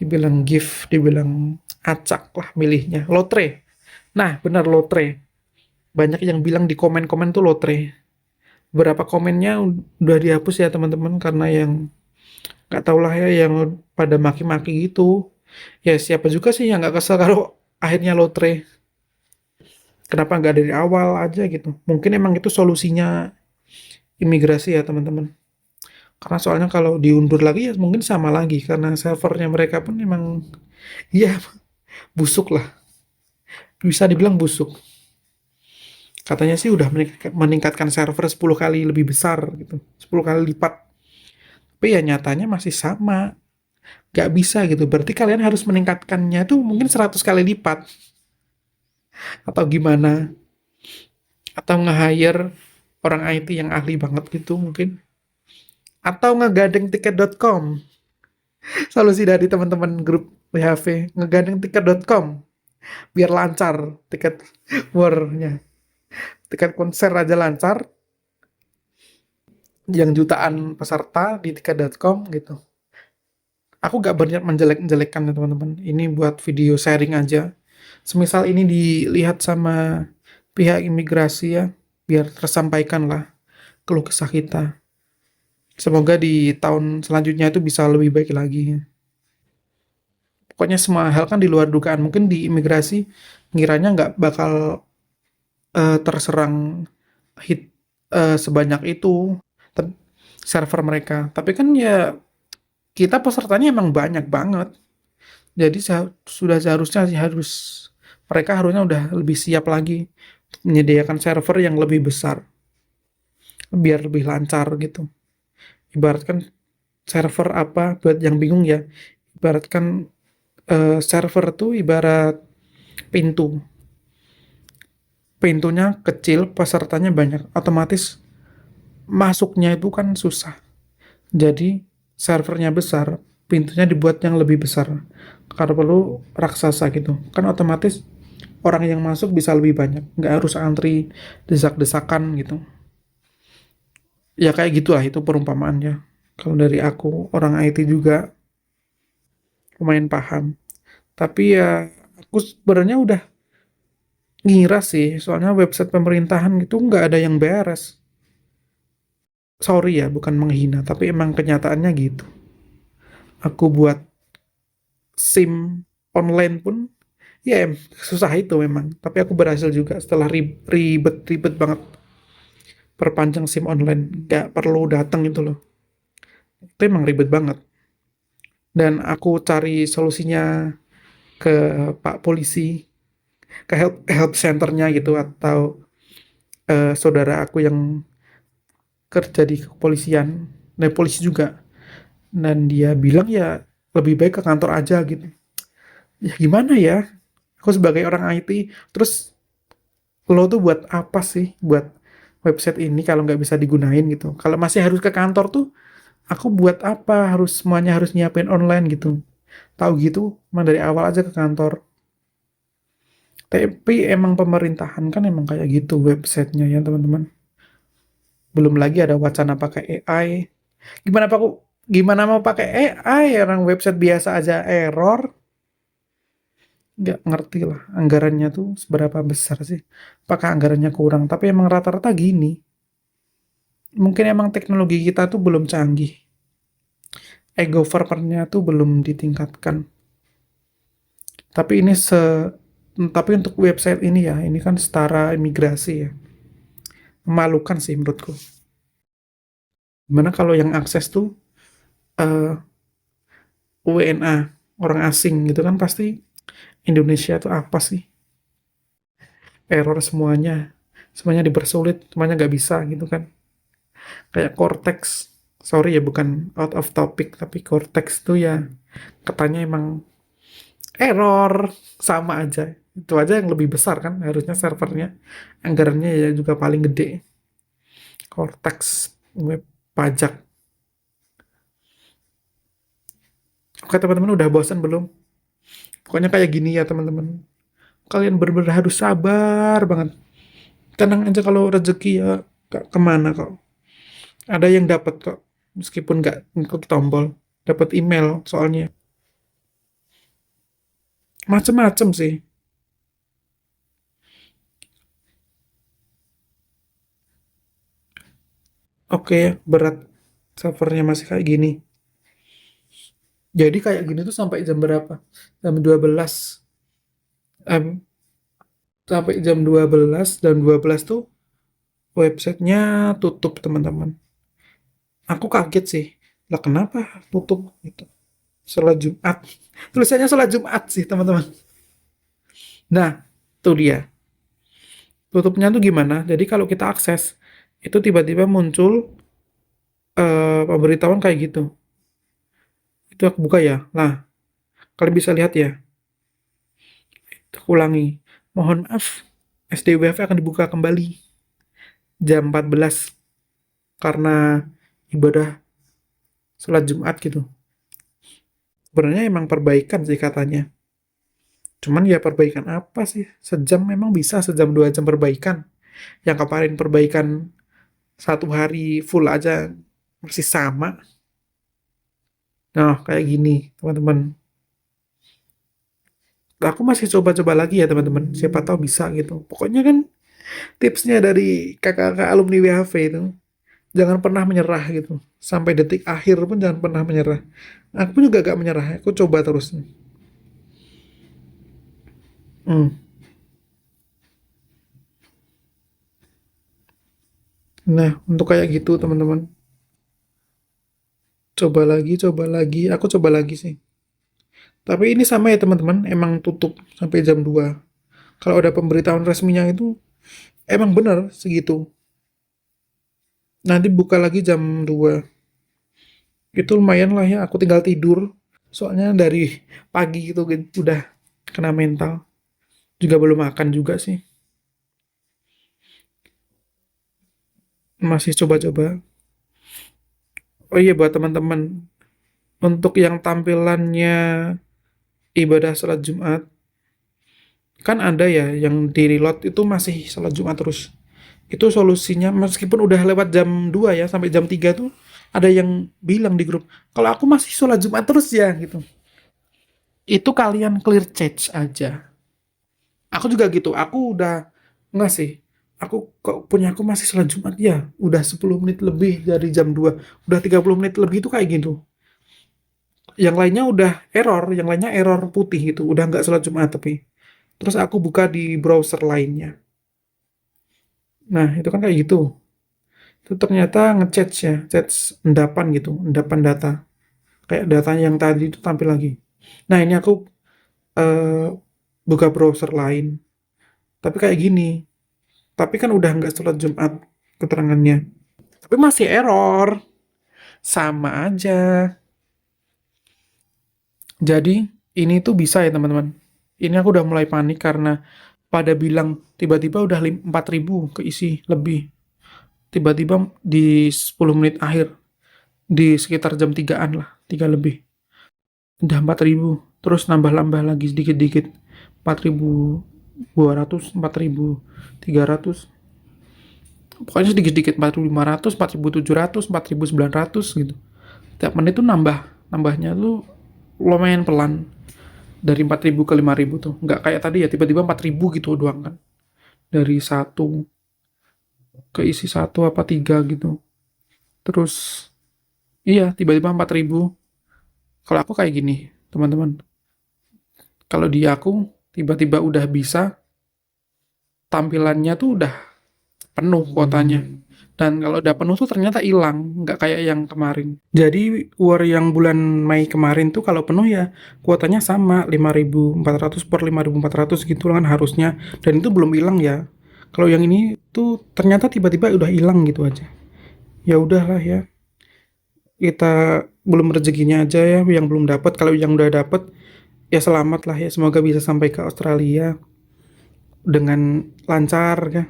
dibilang gift, dibilang acak lah milihnya, lotre. Nah benar lotre, banyak yang bilang di komen-komen tuh lotre. Beberapa komennya udah dihapus ya teman-teman karena yang nggak tau lah ya, yang pada maki-maki gitu. Ya siapa juga sih yang nggak kesel kalau akhirnya lotre. Kenapa nggak dari awal aja gitu? Mungkin emang itu solusinya imigrasi ya teman-teman. Karena soalnya kalau diundur lagi ya mungkin sama lagi karena servernya mereka pun emang ya busuk lah. Bisa dibilang busuk. Katanya sih udah meningkatkan server 10 kali lebih besar gitu. 10 kali lipat. Tapi ya nyatanya masih sama. Gak bisa gitu. Berarti kalian harus meningkatkannya tuh mungkin 100 kali lipat. Atau gimana. Atau nge-hire orang IT yang ahli banget gitu mungkin. Atau ngegadeng tiket.com. Solusi dari teman-teman grup WHV. Ngegadeng tiket.com. Biar lancar tiket war-nya. Tiket konser aja lancar. Yang jutaan peserta di tiket.com gitu. Aku gak berniat menjelek-jelekan ya teman-teman. Ini buat video sharing aja. Semisal ini dilihat sama pihak imigrasi ya, biar tersampaikan lah keluh kesah kita. Semoga di tahun selanjutnya itu bisa lebih baik lagi. Pokoknya semua hal kan di luar dugaan. Mungkin di imigrasi ngiranya nggak bakal terserang hit sebanyak itu server mereka. Tapi kan ya kita pesertanya emang banyak banget. Jadi sudah seharusnya sih mereka harusnya udah lebih siap lagi menyediakan server yang lebih besar biar lebih lancar gitu. Ibaratkan server apa buat yang bingung ya. Ibaratkan server tuh ibarat pintu. Pintunya kecil, pesertanya banyak. Otomatis masuknya itu kan susah. Jadi servernya besar, pintunya dibuat yang lebih besar. Karena perlu raksasa gitu. Kan otomatis orang yang masuk bisa lebih banyak. Nggak harus antri desak-desakan gitu. Ya kayak gitulah itu perumpamaannya. Kalau dari aku, orang IT juga lumayan paham. Tapi ya aku sebenarnya udah ngira sih, soalnya website pemerintahan itu nggak ada yang beres. Sorry ya, bukan menghina, tapi emang kenyataannya gitu. Aku buat SIM online pun ya susah itu memang. Tapi aku berhasil juga setelah ribet-ribet banget perpanjang SIM online, nggak perlu datang itu loh. Itu emang ribet banget. Dan aku cari solusinya ke Pak Polisi, ke help centernya gitu, atau saudara aku yang kerja di kepolisian, dari polisi juga. Dan dia bilang ya lebih baik ke kantor aja gitu. Ya gimana ya? Aku sebagai orang IT, terus lo tuh buat apa sih buat website ini kalau nggak bisa digunain gitu? Kalau masih harus ke kantor tuh, aku buat apa? Harus semuanya harus nyiapin online gitu. Tahu gitu, emang dari awal aja ke kantor. Tapi emang pemerintahan kan emang kayak gitu websitenya ya teman-teman. Belum lagi ada wacana pakai AI. Gimana pak? Gimana mau pakai AI? Orang website biasa aja error. Nggak ngerti lah anggarannya tuh seberapa besar sih. Apakah anggarannya kurang? Tapi emang rata-rata gini. Mungkin emang teknologi kita tuh belum canggih. E-government-nya tuh belum ditingkatkan. Tapi ini tapi untuk website ini ya, ini kan setara imigrasi ya. Memalukan sih menurutku. Gimana kalau yang akses tuh eh, WNA, orang asing gitu kan pasti Indonesia tuh apa sih? Error semuanya. Semuanya dipersulit, semuanya nggak bisa gitu kan. Kayak Cortex. Sorry ya bukan out of topic, tapi Cortex tuh ya katanya emang error sama aja. Itu aja yang lebih besar kan harusnya servernya. Anggarannya ya juga paling gede. Cortex web pajak. Oke teman-teman udah bosan belum? Pokoknya kayak gini ya teman-teman. Kalian benar-benar harus sabar banget. Tenang aja kalau rezeki ya kemana kok. Ada yang dapat kok. Meskipun nggak ngikut tombol. Dapat email soalnya. Macem-macem sih. Oke, berat. Servernya masih kayak gini. Jadi kayak gini tuh sampai jam berapa? Jam 12. Em, Sampai jam 12 dan 12 tuh websitenya tutup teman-teman. Aku kaget sih. Lah kenapa tutup gitu? Sholat Jumat. Tulisannya sholat Jumat sih teman-teman. Nah, tuh dia. Tutupnya tuh gimana? Jadi kalau kita akses, itu tiba-tiba muncul pemberitahuan kayak gitu. Itu aku buka ya. Nah, kalian bisa lihat ya. Aku ulangi. Mohon maaf, SDWF akan dibuka kembali jam 14 karena ibadah sholat Jumat gitu. Sebenarnya emang perbaikan sih katanya. Cuman ya perbaikan apa sih? Sejam memang bisa, sejam 2 jam perbaikan. Yang kemarin perbaikan 1 hari full aja masih sama. Nah, kayak gini, teman-teman. Aku masih coba-coba lagi ya, teman-teman. Siapa tahu bisa gitu. Pokoknya kan tipsnya dari kakak-kakak alumni WHV itu, jangan pernah menyerah gitu. Sampai detik akhir pun jangan pernah menyerah. Aku pun juga gak menyerah. Aku coba terus. Hmm. Nah, untuk kayak gitu, teman-teman. Coba lagi, coba lagi. Aku coba lagi sih. Tapi ini sama ya, teman-teman. Emang tutup sampai jam 2. Kalau ada pemberitahuan resminya itu, emang benar segitu. Nanti buka lagi jam 2. Itu lumayan lah ya, aku tinggal tidur. Soalnya dari pagi itu udah kena mental. Juga belum makan juga sih. Masih coba-coba. Oh iya buat teman-teman. Untuk yang tampilannya ibadah salat Jumat. Kan ada ya yang di reload itu masih salat Jumat terus. Itu solusinya meskipun udah lewat jam 2 ya sampai jam 3 tuh ada yang bilang di grup, kalau aku masih sholat Jumat terus ya gitu. Itu kalian clear chat aja. Aku juga gitu. Aku udah enggak sih. Aku kok punya aku masih sholat Jumat ya. Udah 10 menit lebih dari jam 2. Udah 30 menit lebih itu kayak gitu. yang lainnya udah error, yang lainnya error putih itu, udah nggak sholat Jumat tapi. Terus aku buka di browser lainnya. Nah, itu kan kayak gitu. Itu ternyata ngechat ya, chat endapan gitu, endapan data. Kayak datanya yang tadi itu tampil lagi. Nah, ini aku eh, buka browser lain. Tapi kayak gini. Tapi kan udah nggak sholat Jumat keterangannya. Tapi masih error. Sama aja. Jadi ini tuh bisa ya teman-teman. Ini aku udah mulai panik karena pada bilang tiba-tiba udah 4.000 keisi lebih. Tiba-tiba di 10 menit akhir di sekitar jam 3-an lah, 3 lebih. Udah 4.000, terus nambah-nambah lagi sedikit-dikit. 4.200, 4.300. Pokoknya sedikit-sedikit 4.500, 4.700, 4.900 gitu. Tiap menit tuh nambahnya tuh lumayan pelan. Dari 4.000 ke 5.000 tuh. Nggak kayak tadi ya, tiba-tiba 4.000 gitu doang kan. Dari satu ke isi satu apa tiga gitu. Terus, iya tiba-tiba 4.000. Kalau aku kayak gini, teman-teman. Kalau di aku, tiba-tiba udah bisa, tampilannya tuh udah penuh kuotanya. Dan kalau udah penuh tuh ternyata hilang, nggak kayak yang kemarin. Jadi war yang bulan Mei kemarin tuh kalau penuh ya kuotanya sama 5.400 per 5.400 gitu kan harusnya. Dan itu belum hilang ya. Kalau yang ini tuh ternyata tiba-tiba udah hilang gitu aja. Ya udahlah ya. Kita belum rezekinya aja ya yang belum dapat. Kalau yang udah dapat ya selamat lah ya. Semoga bisa sampai ke Australia dengan lancar ya.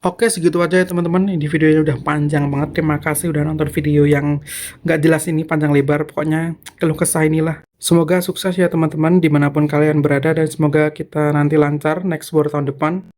Oke, segitu aja ya teman-teman. Ini videonya udah panjang banget. Terima kasih udah nonton video yang nggak jelas ini panjang lebar. Pokoknya keluh kesah inilah. Semoga sukses ya teman-teman dimanapun kalian berada dan semoga kita nanti lancar next war tahun depan.